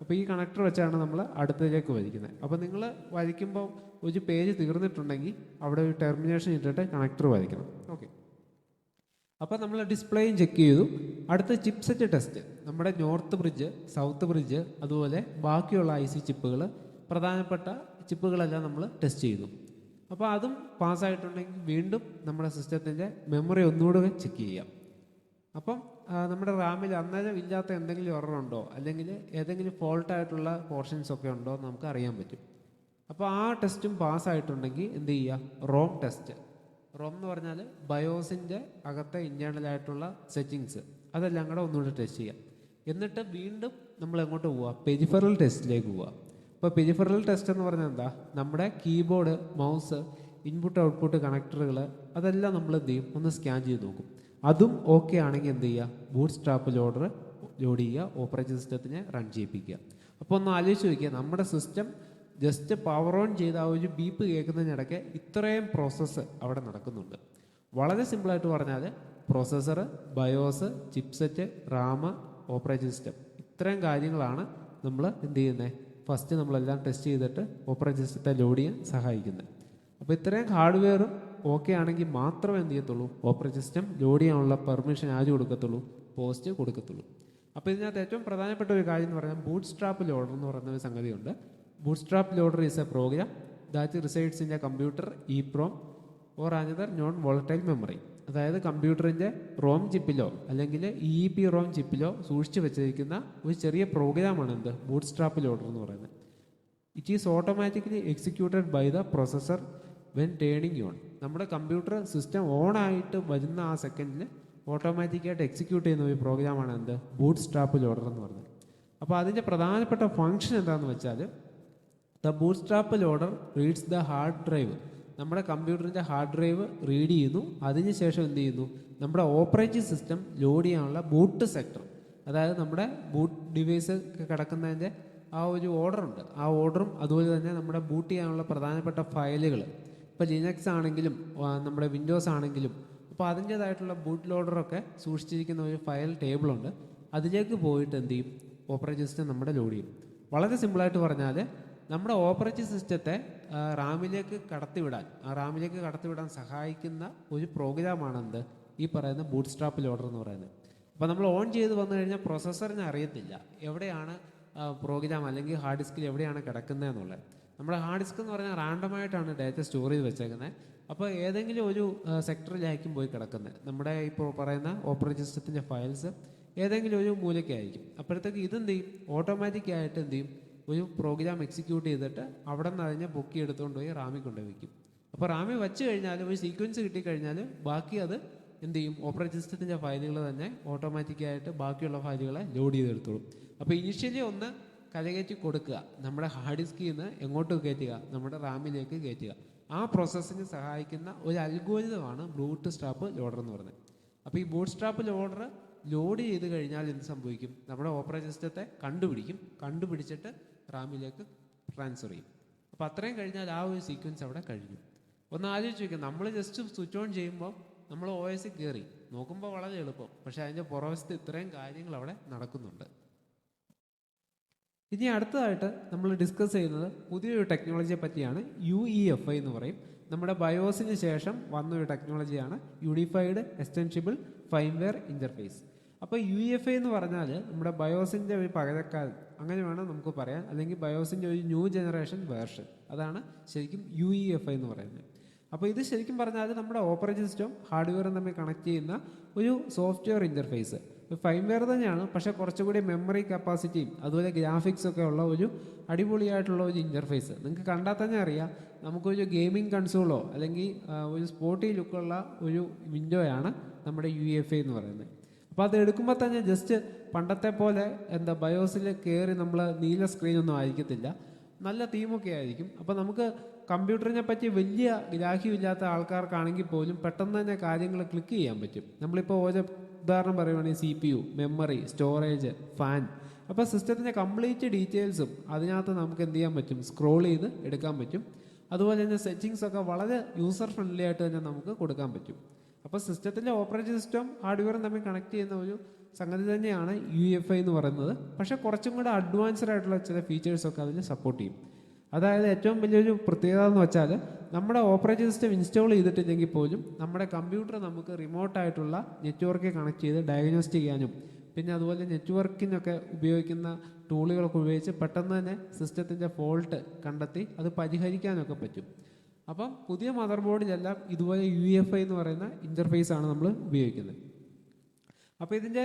അപ്പോൾ ഈ കണക്ടർ വെച്ചാണ് നമ്മൾ അടുത്തതിലേക്ക് വലിക്കുന്നത്. അപ്പോൾ നിങ്ങൾ വലിക്കുമ്പോൾ ഒരു പേജ് തീർന്നിട്ടുണ്ടെങ്കിൽ അവിടെ ഒരു ടെർമിനേഷൻ ഇട്ടിട്ട് കണക്ടർ വലിക്കണം. ഓക്കെ, അപ്പോൾ നമ്മൾ ഡിസ്പ്ലേയും ചെക്ക് ചെയ്തു. അടുത്ത ചിപ്സെറ്റ് ടെസ്റ്റ്, നമ്മുടെ നോർത്ത് ബ്രിഡ്ജ്, സൗത്ത് ബ്രിഡ്ജ്, അതുപോലെ ബാക്കിയുള്ള IC ചിപ്പുകൾ, പ്രധാനപ്പെട്ട ചിപ്പുകളെല്ലാം നമ്മൾ ടെസ്റ്റ് ചെയ്തു. അപ്പോൾ അതും പാസ്സായിട്ടുണ്ടെങ്കിൽ വീണ്ടും നമ്മുടെ സിസ്റ്റത്തിൻ്റെ മെമ്മറി ഒന്നുകൂടെ ചെക്ക് ചെയ്യാം. അപ്പം നമ്മുടെ റാമിൽ അന്നേരം ഇല്ലാത്ത എന്തെങ്കിലും എററുണ്ടോ, അല്ലെങ്കിൽ ഏതെങ്കിലും ഫോൾട്ടായിട്ടുള്ള പോർഷൻസ് ഒക്കെ ഉണ്ടോ എന്ന് നമുക്ക് അറിയാൻ പറ്റും. അപ്പോൾ ആ ടെസ്റ്റും പാസ്സായിട്ടുണ്ടെങ്കിൽ എന്ത് ചെയ്യുക, റോം ടെസ്റ്റ്. റോം എന്ന് പറഞ്ഞാൽ ബയോസിൻ്റെ അകത്തെ ഇൻറ്റേർണലായിട്ടുള്ള സെറ്റിങ്സ്, അതെല്ലാം കൂടെ ഒന്നുകൂടെ ടെസ്റ്റ് ചെയ്യാം. എന്നിട്ട് വീണ്ടും നമ്മൾ എങ്ങോട്ട് പോവുക, പെരിഫറൽ ടെസ്റ്റിലേക്ക് പോവുക. ഇപ്പോൾ പെരിഫറൽ ടെസ്റ്റ് എന്ന് പറഞ്ഞാൽ എന്താ, നമ്മുടെ കീബോർഡ്, മൗസ്, ഇൻപുട്ട് ഔട്ട്പുട്ട് കണക്ടറുകൾ, അതെല്ലാം നമ്മൾ എന്ത് ചെയ്യും, ഒന്ന് സ്കാൻ ചെയ്ത് നോക്കും. അതും ഓക്കെ ആണെങ്കിൽ എന്ത് ചെയ്യുക, ബൂട്ട് സ്ട്രാപ്പ് ലോഡ് ചെയ്യുക, ഓപ്പറേറ്റിംഗ് സിസ്റ്റത്തിനെ റൺ ചെയ്യിപ്പിക്കുക. അപ്പോൾ ഒന്ന് ആലോചിച്ച് നോക്കിയാൽ നമ്മുടെ സിസ്റ്റം ജസ്റ്റ് പവർ ഓൺ ചെയ്ത് ആ ഒരു ബീപ്പ് കേൾക്കുന്നതിനിടയ്ക്ക് ഇത്രയും പ്രോസസ്സ് അവിടെ നടക്കുന്നുണ്ട്. വളരെ സിമ്പിളായിട്ട് പറഞ്ഞാൽ processor, BIOS, chipset, Ram, operating system, ഇത്രയും കാര്യങ്ങളാണ് നമ്മൾ എന്ത് ചെയ്യുന്നത്, ഫസ്റ്റ് നമ്മളെല്ലാം ടെസ്റ്റ് ചെയ്തിട്ട് ഓപ്പറേറ്റിംഗ് സിസ്റ്റത്തെ ലോഡ് ചെയ്യാൻ സഹായിക്കുന്നത്. അപ്പോൾ ഇത്രയും ഹാർഡ്വെയറും ഓക്കെ ആണെങ്കിൽ മാത്രമേ എന്ത് ചെയ്യത്തുള്ളൂ, ഓപ്പറേറ്റിംഗ് സിസ്റ്റം ലോഡ് ചെയ്യാനുള്ള പെർമിഷൻ ആര് കൊടുക്കത്തുള്ളൂ, പോസ്റ്റ് കൊടുക്കത്തുള്ളൂ. അപ്പോൾ ഇതിനകത്ത് ഏറ്റവും പ്രധാനപ്പെട്ട ഒരു കാര്യം എന്ന് പറഞ്ഞാൽ ബൂട്ട് സ്ട്രാപ്പ് ലോഡർ എന്ന് പറയുന്ന ഒരു സംഗതിയുണ്ട്. Bootstrap loader is a program that resides in a computer EEPROM or another non volatile memory. അതായത് കമ്പ്യൂട്ടറിൻ്റെ റോം ചിപ്പിലോ അല്ലെങ്കിൽ EEPROM ചിപ്പിലോ സൂക്ഷിച്ചു വെച്ചിരിക്കുന്ന ഒരു ചെറിയ പ്രോഗ്രാമാണ് എന്ത് ബൂട്ട് സ്ട്രാപ്പ് ലോഡർ എന്ന് പറയുന്നത്. It is automatically executed by the processor when turning on. നമ്മുടെ കമ്പ്യൂട്ടർ സിസ്റ്റം ഓൺ ആയിട്ട് വരുന്ന ആ സെക്കൻഡിൽ ഓട്ടോമാറ്റിക്കായിട്ട് എക്സിക്യൂട്ട് ചെയ്യുന്ന ഒരു പ്രോഗ്രാമാണ് എന്ത് ബൂട്ട് സ്ട്രാപ്പ് ലോഡർ എന്ന് പറയുന്നത്. അപ്പോൾ അതിൻ്റെ പ്രധാനപ്പെട്ട ഫംഗ്ഷൻ എന്താണെന്ന് വെച്ചാൽ the bootstrap loader reads the hard drive. നമ്മുടെ കമ്പ്യൂട്ടറിൻ്റെ ഹാർഡ് ഡ്രൈവ് റീഡ് ചെയ്യുന്നു. അതിനുശേഷം എന്ത് ചെയ്യുന്നു, നമ്മുടെ ഓപ്പറേറ്റിംഗ് സിസ്റ്റം ലോഡ് ചെയ്യാനുള്ള ബൂട്ട് സെക്ടർ, അതായത് നമ്മുടെ ബൂട്ട് ഡിവൈസ് കിടക്കുന്നതിൻ്റെ ആ ഒരു ഓർഡറുണ്ട്, ആ ഓർഡറും അതുപോലെ തന്നെ നമ്മുടെ ബൂട്ട് ചെയ്യാനുള്ള പ്രധാനപ്പെട്ട ഫയലുകൾ, ഇപ്പോൾ ലിനക്സ് ആണെങ്കിലും നമ്മുടെ വിൻഡോസ് ആണെങ്കിലും, അപ്പോൾ അതിൻ്റേതായിട്ടുള്ള ബൂട്ട് ലോഡറൊക്കെ സൂക്ഷിച്ചിരിക്കുന്ന ഒരു ഫയൽ ടേബിളുണ്ട്. അതിലേക്ക് പോയിട്ട് എന്ത് ചെയ്യും, ഓപ്പറേറ്റിംഗ് സിസ്റ്റം നമ്മുടെ ലോഡ് ചെയ്യും. വളരെ സിമ്പിളായിട്ട് പറഞ്ഞാൽ നമ്മുടെ ഓപ്പറേറ്റിംഗ് സിസ്റ്റത്തെ റാമിലേക്ക് കടത്തിവിടാൻ സഹായിക്കുന്ന ഒരു പ്രോഗ്രാമാണ് എന്ത് ഈ പറയുന്ന ബൂട്ട് സ്ട്രാപ്പ് ലോഡർ എന്ന് പറയുന്നത്. അപ്പോൾ നമ്മൾ ഓൺ ചെയ്ത് വന്നു കഴിഞ്ഞാൽ പ്രൊസസ്സറിന് അറിയത്തില്ല എവിടെയാണ് പ്രോഗ്രാം അല്ലെങ്കിൽ ഹാർഡ് ഡിസ്കിൽ എവിടെയാണ് കിടക്കുന്നത് എന്നുള്ളത്. നമ്മുടെ ഹാർഡ് ഡിസ്ക് എന്ന് പറഞ്ഞാൽ റാൻഡമായിട്ടാണ് ഡാറ്റ സ്റ്റോർ ചെയ്ത് വെച്ചേക്കുന്നത്. അപ്പോൾ ഏതെങ്കിലും ഒരു സെക്ടറിലായിരിക്കും പോയി കിടക്കുന്നത്. നമ്മുടെ ഇപ്പോൾ പറയുന്ന ഓപ്പറേറ്റിംഗ് സിസ്റ്റത്തിൻ്റെ ഫയൽസ് ഏതെങ്കിലും ഒരു മൂലയ്ക്കായിരിക്കും. അപ്പോഴത്തേക്ക് ഇതെന്ത് ചെയ്യും, ഓട്ടോമാറ്റിക്കായിട്ട് എന്ത് ചെയ്യും, ഒരു പ്രോഗ്രാം എക്സിക്യൂട്ട് ചെയ്തിട്ട് അവിടെ നിന്ന് അതിനെ പൊക്കി എടുത്തുകൊണ്ട് പോയി റാമിൽ കൊണ്ടുപോയി വയ്ക്കും. അപ്പോൾ റാമിൽ വെച്ച് കഴിഞ്ഞാൽ ഒരു സീക്വൻസ് കിട്ടിക്കഴിഞ്ഞാൽ ബാക്കി അത് എന്ത് ചെയ്യും, ഓപ്പറേറ്റിംഗ് സിസ്റ്റത്തിൻ്റെ ഫയലുകൾ തന്നെ ഓട്ടോമാറ്റിക്കായിട്ട് ബാക്കിയുള്ള ഫയലുകളെ ലോഡ് ചെയ്തെടുത്തോളും. അപ്പോൾ ഇനിഷ്യലി ഒന്ന് കരകയറ്റി കൊടുക്കുക, നമ്മുടെ ഹാർഡ് ഡിസ്കിൽ നിന്ന് എങ്ങോട്ട് കയറ്റുക, നമ്മുടെ റാമിലേക്ക് കയറ്റുക. ആ പ്രോസസ്സിന് സഹായിക്കുന്ന ഒരു അൽഗോരിതമാണ് ബൂട്ട് സ്ട്രാപ്പ് ലോഡർ എന്ന് പറയുന്നത്. അപ്പോൾ ഈ ബൂട്ട് സ്ട്രാപ്പ് ലോഡർ ലോഡ് ചെയ്ത് കഴിഞ്ഞാൽ എന്ത് സംഭവിക്കും, നമ്മുടെ ഓപ്പറേറ്റിംഗ് സിസ്റ്റത്തെ കണ്ടുപിടിച്ചിട്ട് റാമിലേക്ക് ട്രാൻസ്ഫർ ചെയ്യും. അപ്പോൾ അത്രയും കഴിഞ്ഞാൽ ആ ഒരു സീക്വൻസ് അവിടെ കഴിഞ്ഞു. ഒന്ന് ആലോചിച്ച് വയ്ക്കും, നമ്മൾ ജസ്റ്റ് സ്വിച്ച് ഓൺ ചെയ്യുമ്പോൾ നമ്മൾ OS കയറി നോക്കുമ്പോൾ വളരെ എളുപ്പം, പക്ഷേ അതിൻ്റെ പുറവശത്ത് ഇത്രയും കാര്യങ്ങൾ അവിടെ നടക്കുന്നുണ്ട്. ഇനി അടുത്തതായിട്ട് നമ്മൾ ഡിസ്കസ് ചെയ്യുന്നത് പുതിയൊരു ടെക്നോളജിയെ പറ്റിയാണ്. UEFI എന്ന് പറയും. നമ്മുടെ ബയോസിന് ശേഷം വന്നൊരു ടെക്നോളജിയാണ് യൂണിഫൈഡ് എക്സ്റ്റൻസിബിൾ ഫൈംവെയർ ഇൻ്റർഫേസ്. അപ്പോൾ UEFI എന്ന് പറഞ്ഞാൽ നമ്മുടെ ബയോസിൻ്റെ ഒരു പകരക്കാരൻ, അങ്ങനെ വേണം നമുക്ക് പറയാൻ, അല്ലെങ്കിൽ ബയോസിൻ്റെ ഒരു ന്യൂ ജനറേഷൻ വേർഷൻ. അതാണ് ശരിക്കും UEFI എന്ന് പറയുന്നത്. അപ്പോൾ ഇത് ശരിക്കും പറഞ്ഞാൽ നമ്മുടെ ഓപ്പറേറ്റിംഗ് സിസ്റ്റം ഹാർഡ്വെയറും തമ്മിൽ കണക്ട് ചെയ്യുന്ന ഒരു സോഫ്റ്റ്വെയർ ഇൻ്റർഫേസ്. ഫൈംവെയർ തന്നെയാണ്, പക്ഷേ കുറച്ചുകൂടി മെമ്മറി കപ്പാസിറ്റിയും അതുപോലെ ഗ്രാഫിക്സ് ഒക്കെ ഉള്ള ഒരു അടിപൊളിയായിട്ടുള്ള ഒരു ഇൻ്റർഫേസ്. നിങ്ങൾക്ക് കണ്ടാൽ തന്നെ അറിയാം, നമുക്കൊരു ഗെയിമിംഗ് കൺസോളോ അല്ലെങ്കിൽ ഒരു സ്പോർട്ടി ലുക്കുള്ള ഒരു വിൻഡോയാണ് നമ്മുടെ UEFI എന്ന് പറയുന്നത്. അപ്പോൾ അത് എടുക്കുമ്പോൾ തന്നെ ജസ്റ്റ് പണ്ടത്തെ പോലെ ബയോസിൽ കയറി നമ്മൾ നീല സ്ക്രീനൊന്നും ആയിരിക്കത്തില്ല, നല്ല തീമൊക്കെ ആയിരിക്കും. അപ്പോൾ നമുക്ക് കമ്പ്യൂട്ടറിനെ പറ്റി വലിയ ഗ്രാഹ്യമില്ലാത്ത ആൾക്കാർക്കാണെങ്കിൽ പോലും പെട്ടെന്ന് തന്നെ കാര്യങ്ങൾ ക്ലിക്ക് ചെയ്യാൻ പറ്റും. നമ്മളിപ്പോൾ ഓരോ ഉദാഹരണം പറയുവാണെങ്കിൽ CPU, മെമ്മറി, സ്റ്റോറേജ്, ഫാൻ, അപ്പോൾ സിസ്റ്റത്തിൻ്റെ കംപ്ലീറ്റ് ഡീറ്റെയിൽസും അതിനകത്ത് നമുക്ക് എന്ത് ചെയ്യാൻ പറ്റും, സ്ക്രോൾ ചെയ്ത് എടുക്കാൻ പറ്റും. അതുപോലെ തന്നെ സെറ്റിങ്സ് ഒക്കെ വളരെ യൂസർ ഫ്രണ്ട്ലി ആയിട്ട് തന്നെ നമുക്ക് കൊടുക്കാൻ പറ്റും. അപ്പോൾ സിസ്റ്റത്തിൻ്റെ ഓപ്പറേറ്റിംഗ് സിസ്റ്റം ഹാർഡ്വെയറും തമ്മിൽ കണക്ട് ചെയ്യുന്ന ഒരു സംഗതി തന്നെയാണ് UEFI എന്ന് പറയുന്നത്. പക്ഷേ കുറച്ചും കൂടെ അഡ്വാൻസ്ഡ് ആയിട്ടുള്ള ചില ഫീച്ചേഴ്സൊക്കെ അതിൽ സപ്പോർട്ട് ചെയ്യും. അതായത് ഏറ്റവും വലിയൊരു പ്രത്യേകത എന്ന് വെച്ചാൽ നമ്മുടെ ഓപ്പറേറ്റിംഗ് സിസ്റ്റം ഇൻസ്റ്റാൾ ചെയ്തിട്ടില്ലെങ്കിൽ പോലും നമ്മുടെ കമ്പ്യൂട്ടർ നമുക്ക് റിമോട്ടായിട്ടുള്ള നെറ്റ്വർക്കിൽ കണക്ട് ചെയ്ത് ഡയഗ്നോസ്റ്റ് ചെയ്യാനും പിന്നെ അതുപോലെ നെറ്റ്വർക്കിനൊക്കെ ഉപയോഗിക്കുന്ന ടൂളുകളൊക്കെ ഉപയോഗിച്ച് പെട്ടെന്ന് തന്നെ സിസ്റ്റത്തിൻ്റെ ഫോൾട്ട് കണ്ടെത്തി അത് പരിഹരിക്കാനൊക്കെ പറ്റും. അപ്പം പുതിയ മദർ ബോർഡിലെല്ലാം ഇതുപോലെ UEFI എന്ന് പറയുന്ന ഇൻ്റർഫേസ് ആണ് നമ്മൾ ഉപയോഗിക്കുന്നത്. അപ്പോൾ ഇതിൻ്റെ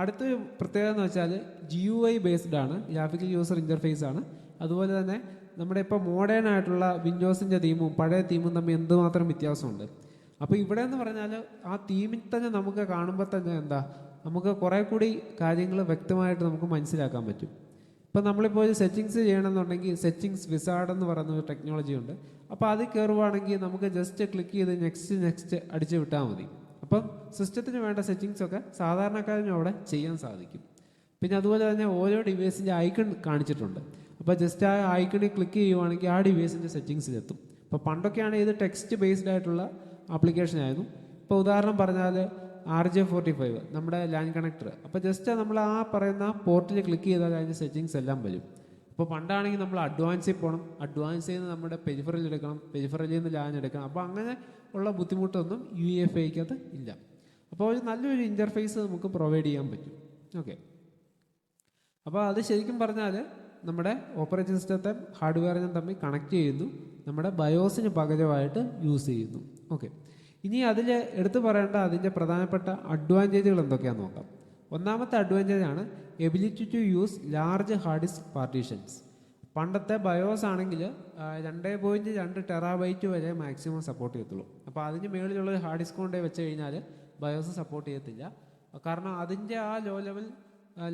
അടുത്തൊരു പ്രത്യേകത എന്ന് വെച്ചാൽ GUI ബേസ്ഡ് ആണ്, ഗ്രാഫിക്കൽ യൂസർ ഇൻ്റർഫേസ് ആണ്. അതുപോലെ തന്നെ നമ്മുടെ ഇപ്പോൾ മോഡേൺ ആയിട്ടുള്ള വിൻഡോസിൻ്റെ തീമും പഴയ തീമും തമ്മിൽ എന്തുമാത്രം വ്യത്യാസമുണ്ട്. അപ്പോൾ ഇവിടെ എന്ന് പറഞ്ഞാൽ ആ തീമിൽ തന്നെ നമുക്ക് കാണുമ്പോൾ തന്നെ നമുക്ക് കുറേ കൂടി കാര്യങ്ങൾ വ്യക്തമായിട്ട് നമുക്ക് മനസ്സിലാക്കാൻ പറ്റും. ഇപ്പോൾ നമ്മളിപ്പോൾ ഒരു സെറ്റിങ്സ് ചെയ്യണമെന്നുണ്ടെങ്കിൽ സെറ്റിങ്സ് വിസാർഡ് എന്ന് പറയുന്ന ഒരു ടെക്നോളജി ഉണ്ട്. അപ്പോൾ അത് കയറുവാണെങ്കിൽ നമുക്ക് ജസ്റ്റ് ക്ലിക്ക് ചെയ്ത് നെക്സ്റ്റ് അടിച്ച് വിട്ടാൽ മതി. അപ്പം സിസ്റ്റത്തിന് വേണ്ട സെറ്റിങ്സൊക്കെ സാധാരണക്കാരനും അവിടെ ചെയ്യാൻ സാധിക്കും. പിന്നെ അതുപോലെ തന്നെ ഓരോ ഡിവൈസിൻ്റെ ഐക്കൺ കാണിച്ചിട്ടുണ്ട്. അപ്പോൾ ജസ്റ്റ് ആ ഐക്കണിൽ ക്ലിക്ക് ചെയ്യുവാണെങ്കിൽ ആ ഡിവൈസിൻ്റെ സെറ്റിങ്സിലെത്തും. ഇപ്പോൾ പണ്ടൊക്കെയാണ് ഇത് ടെക്സ്റ്റ് ബേസ്ഡ് ആയിട്ടുള്ള ആപ്ലിക്കേഷൻ ആയിരുന്നു. ഇപ്പോൾ ഉദാഹരണം പറഞ്ഞാൽ RJ45 നമ്മുടെ ലാൻ കണക്ടർ, അപ്പോൾ ജസ്റ്റ് നമ്മൾ ആ പറയുന്ന പോർട്ടിൽ ക്ലിക്ക് ചെയ്താൽ അതിൻ്റെ സെറ്റിങ്സ് എല്ലാം വരും. അപ്പോൾ പണ്ടാണെങ്കിൽ നമ്മൾ അഡ്വാൻസിൽ പോകണം, അഡ്വാൻസിൽ നിന്ന് നമ്മുടെ പെരിഫറൽ എടുക്കണം, പെരിഫറലിൽ നിന്ന് ലാൻ എടുക്കണം. അപ്പോൾ അങ്ങനെ ഉള്ള ബുദ്ധിമുട്ടൊന്നും UEFIക്കകത്ത് ഇല്ല. അപ്പോൾ ഒരു നല്ലൊരു ഇൻ്റർഫേസ് നമുക്ക് പ്രൊവൈഡ് ചെയ്യാൻ പറ്റും. ഓക്കെ, അപ്പോൾ അത് ശരിക്കും പറഞ്ഞാൽ നമ്മുടെ ഓപ്പറേറ്റിംഗ് സിസ്റ്റത്തെ ഹാർഡ്വെയറിനും തമ്മിൽ കണക്ട് ചെയ്യുന്നു, നമ്മുടെ ബയോസിന് പകരമായിട്ട് യൂസ് ചെയ്യുന്നു. ഓക്കെ, ഇനി അതിൽ എടുത്തു പറയേണ്ട അതിൻ്റെ പ്രധാനപ്പെട്ട അഡ്വാൻറ്റേജുകൾ എന്തൊക്കെയാണെന്ന് നോക്കാം. ഒന്നാമത്തെ അഡ്വാൻറ്റേജ് ആണ് ability to use large hard disk partitions. പണ്ടത്തെ ബയോസ് ആണെങ്കിൽ 2.2 ടെറാബൈറ്റ് വരെ മാക്സിമം സപ്പോർട്ട് ചെയ്യത്തുള്ളൂ. അപ്പോൾ അതിന് മുകളിലുള്ള ഹാർഡ് ഡിസ്ക് കൊണ്ടേ വെച്ച് കഴിഞ്ഞാൽ ബയോസ് സപ്പോർട്ട് ചെയ്യത്തില്ല. കാരണം അതിൻ്റെ ആ ലോ ലെവൽ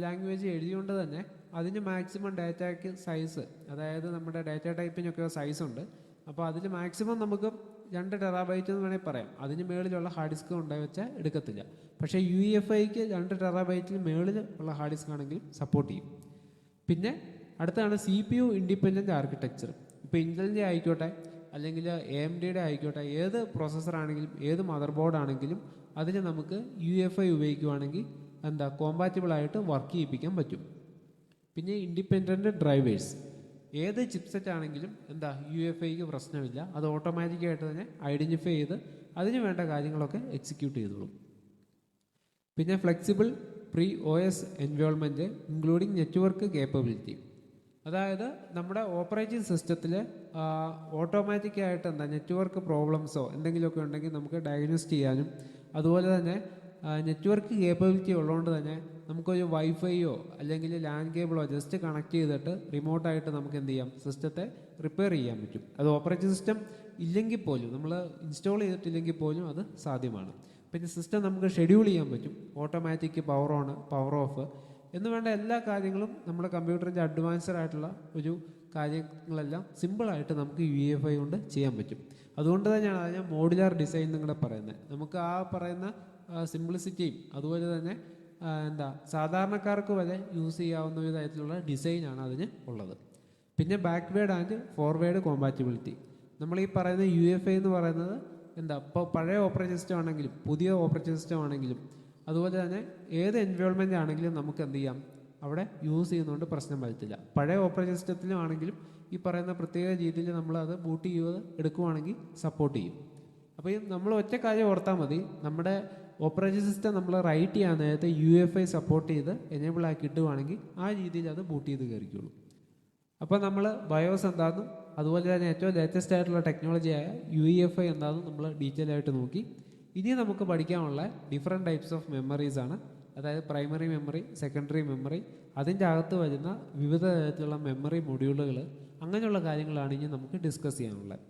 ലാംഗ്വേജ് എഴുതിയുകൊണ്ട് തന്നെ അതിന് മാക്സിമം ഡാറ്റയ്ക്ക് സൈസ്, അതായത് നമ്മുടെ ഡാറ്റ ടൈപ്പിനൊക്കെ സൈസ് ഉണ്ട്. അപ്പോൾ അതിൽ മാക്സിമം നമുക്ക് 2 ടെറാബൈറ്റ് എന്ന് വേണമെങ്കിൽ പറയാം. അതിന് മുകളിലുള്ള ഹാർഡ് ഡിസ്ക് കൊണ്ടുപോയി വെച്ചാൽ എടുക്കത്തില്ല. പക്ഷേ UEFIക്ക് 2 ടെറാബൈറ്റിന് മുകളിൽ ഉള്ള ഹാർഡ് ഡിസ്ക് ആണെങ്കിലും സപ്പോർട്ട് ചെയ്യും. പിന്നെ അടുത്താണ് CPU ഇൻഡിപെൻഡൻറ്റ് ആർക്കിടെക്ചർ. ഇപ്പോൾ ഇൻ്റലിൻ്റെ ആയിക്കോട്ടെ അല്ലെങ്കിൽ AMDയുടെ ആയിക്കോട്ടെ, ഏത് പ്രോസസ്സർ ആണെങ്കിലും ഏത് മദർ ബോർഡ് ആണെങ്കിലും അതിന് നമുക്ക് UEFI ഉപയോഗിക്കുവാണെങ്കിൽ കോമ്പാറ്റബിൾ ആയിട്ട് വർക്ക് ചെയ്യിപ്പിക്കാൻ പറ്റും. പിന്നെ ഇൻഡിപെൻഡൻറ്റ് ഡ്രൈവേഴ്സ്, ഏത് ചിപ്സെറ്റ് ആണെങ്കിലും UEFIക്ക് പ്രശ്നമില്ല. അത് ഓട്ടോമാറ്റിക്കായിട്ട് തന്നെ ഐഡൻറ്റിഫൈ ചെയ്ത് അതിന് വേണ്ട കാര്യങ്ങളൊക്കെ എക്സിക്യൂട്ട് ചെയ്തോളും. പിന്നെ flexible pre OS environment including network capability. അതായത് നമ്മുടെ ഓപ്പറേറ്റിംഗ് സിസ്റ്റത്തിൽ ഓട്ടോമാറ്റിക്കായിട്ട് നെറ്റ്വർക്ക് പ്രോബ്ലംസോ എന്തെങ്കിലുമൊക്കെ ഉണ്ടെങ്കിൽ നമുക്ക് ഡയഗ്നോസ് ചെയ്യാനും, അതുപോലെ തന്നെ നെറ്റ്വർക്ക് കേപ്പബിലിറ്റി ഉള്ളതുകൊണ്ട് തന്നെ നമുക്കൊരു വൈഫൈയോ അല്ലെങ്കിൽ ലാൻ കേബിളോ ജസ്റ്റ് കണക്ട് ചെയ്തിട്ട് റിമോട്ടായിട്ട് നമുക്ക് എന്ത് ചെയ്യാം, സിസ്റ്റത്തെ റിപ്പയർ ചെയ്യാൻ പറ്റും. അത് ഓപ്പറേറ്റിംഗ് സിസ്റ്റം ഇല്ലെങ്കിൽ പോലും, നമ്മൾ ഇൻസ്റ്റാൾ ചെയ്തിട്ടില്ലെങ്കിൽ പോലും അത് സാധ്യമാണ്. പിന്നെ സിസ്റ്റം നമുക്ക് ഷെഡ്യൂൾ ചെയ്യാൻ പറ്റും, automatic power on power of എന്ന് വേണ്ട എല്ലാ കാര്യങ്ങളും നമ്മുടെ കമ്പ്യൂട്ടറിൻ്റെ അഡ്വാൻസ്ഡ് ആയിട്ടുള്ള ഒരു കാര്യങ്ങളെല്ലാം സിമ്പിളായിട്ട് നമുക്ക് UEFI കൊണ്ട് ചെയ്യാൻ പറ്റും. അതുകൊണ്ട് തന്നെയാണ് അതിനെ മോഡുലാർ ഡിസൈൻ നിങ്ങളെ പറയുന്നത്. നമുക്ക് ആ പറയുന്ന സിംപ്ലിസിറ്റിയും അതുപോലെ തന്നെ സാധാരണക്കാർക്ക് വരെ യൂസ് ചെയ്യാവുന്ന വിധത്തിലുള്ള ഡിസൈനാണ് അതിന് ഉള്ളത്. പിന്നെ ബാക്ക്വേഡ് ആൻഡ് ഫോർവേഡ് കോമ്പാറ്റബിലിറ്റി. നമ്മൾ ഈ പറയുന്ന UEFI എന്ന് പറയുന്നത് ഇപ്പോൾ പഴയ ഓപ്പറേറ്റിംഗ് സിസ്റ്റം ആണെങ്കിലും പുതിയ ഓപ്പറേറ്റിംഗ് സിസ്റ്റം ആണെങ്കിലും അതുപോലെ തന്നെ ഏത് എൻവയോൺമെൻറ്റ് ആണെങ്കിലും നമുക്ക് എന്ത് ചെയ്യാം, അവിടെ യൂസ് ചെയ്യുന്നതുകൊണ്ട് പ്രശ്നം വരത്തില്ല. പഴയ ഓപ്പറേറ്റിംഗ് സിസ്റ്റത്തിലും ആണെങ്കിലും ഈ പറയുന്ന പ്രത്യേക രീതിയിൽ നമ്മൾ അത് ബൂട്ട് ചെയ്ത് എടുക്കുവാണെങ്കിൽ സപ്പോർട്ട് ചെയ്യും. അപ്പോൾ നമ്മൾ ഒറ്റ കാര്യം ഓർത്താൽ മതി, നമ്മുടെ ഓപ്പറേറ്റിംഗ് സിസ്റ്റം നമ്മൾ റൈറ്റ് ചെയ്യാൻ നേരത്തെ UEFI സപ്പോർട്ട് ചെയ്ത് എനേബിൾ ആക്കി ഇട്ടുവാണെങ്കിൽ ആ രീതിയിൽ അത് ബൂട്ട് ചെയ്ത് കയറിക്കുള്ളൂ. അപ്പോൾ നമ്മൾ ബയോസ് എന്താണെന്നും അതുപോലെ തന്നെ ഏറ്റവും ലേറ്റസ്റ്റ് ആയിട്ടുള്ള ടെക്നോളജിയായ UEFI എന്താണെന്നും നമ്മൾ ഡീറ്റെയിൽ ആയിട്ട് നോക്കി. ഇനി നമുക്ക് പഠിക്കാനുള്ള ഡിഫറെൻറ്റ് ടൈപ്സ് ഓഫ് മെമ്മറീസ് ആണ്. അതായത് പ്രൈമറി മെമ്മറി, സെക്കൻഡറി മെമ്മറി, അതിൻ്റെ അകത്ത് വരുന്ന വിവിധ തരത്തിലുള്ള മെമ്മറി മൊഡ്യൂളുകൾ, അങ്ങനെയുള്ള കാര്യങ്ങളാണ് ഇനി നമുക്ക് ഡിസ്കസ് ചെയ്യാനുള്ളത്.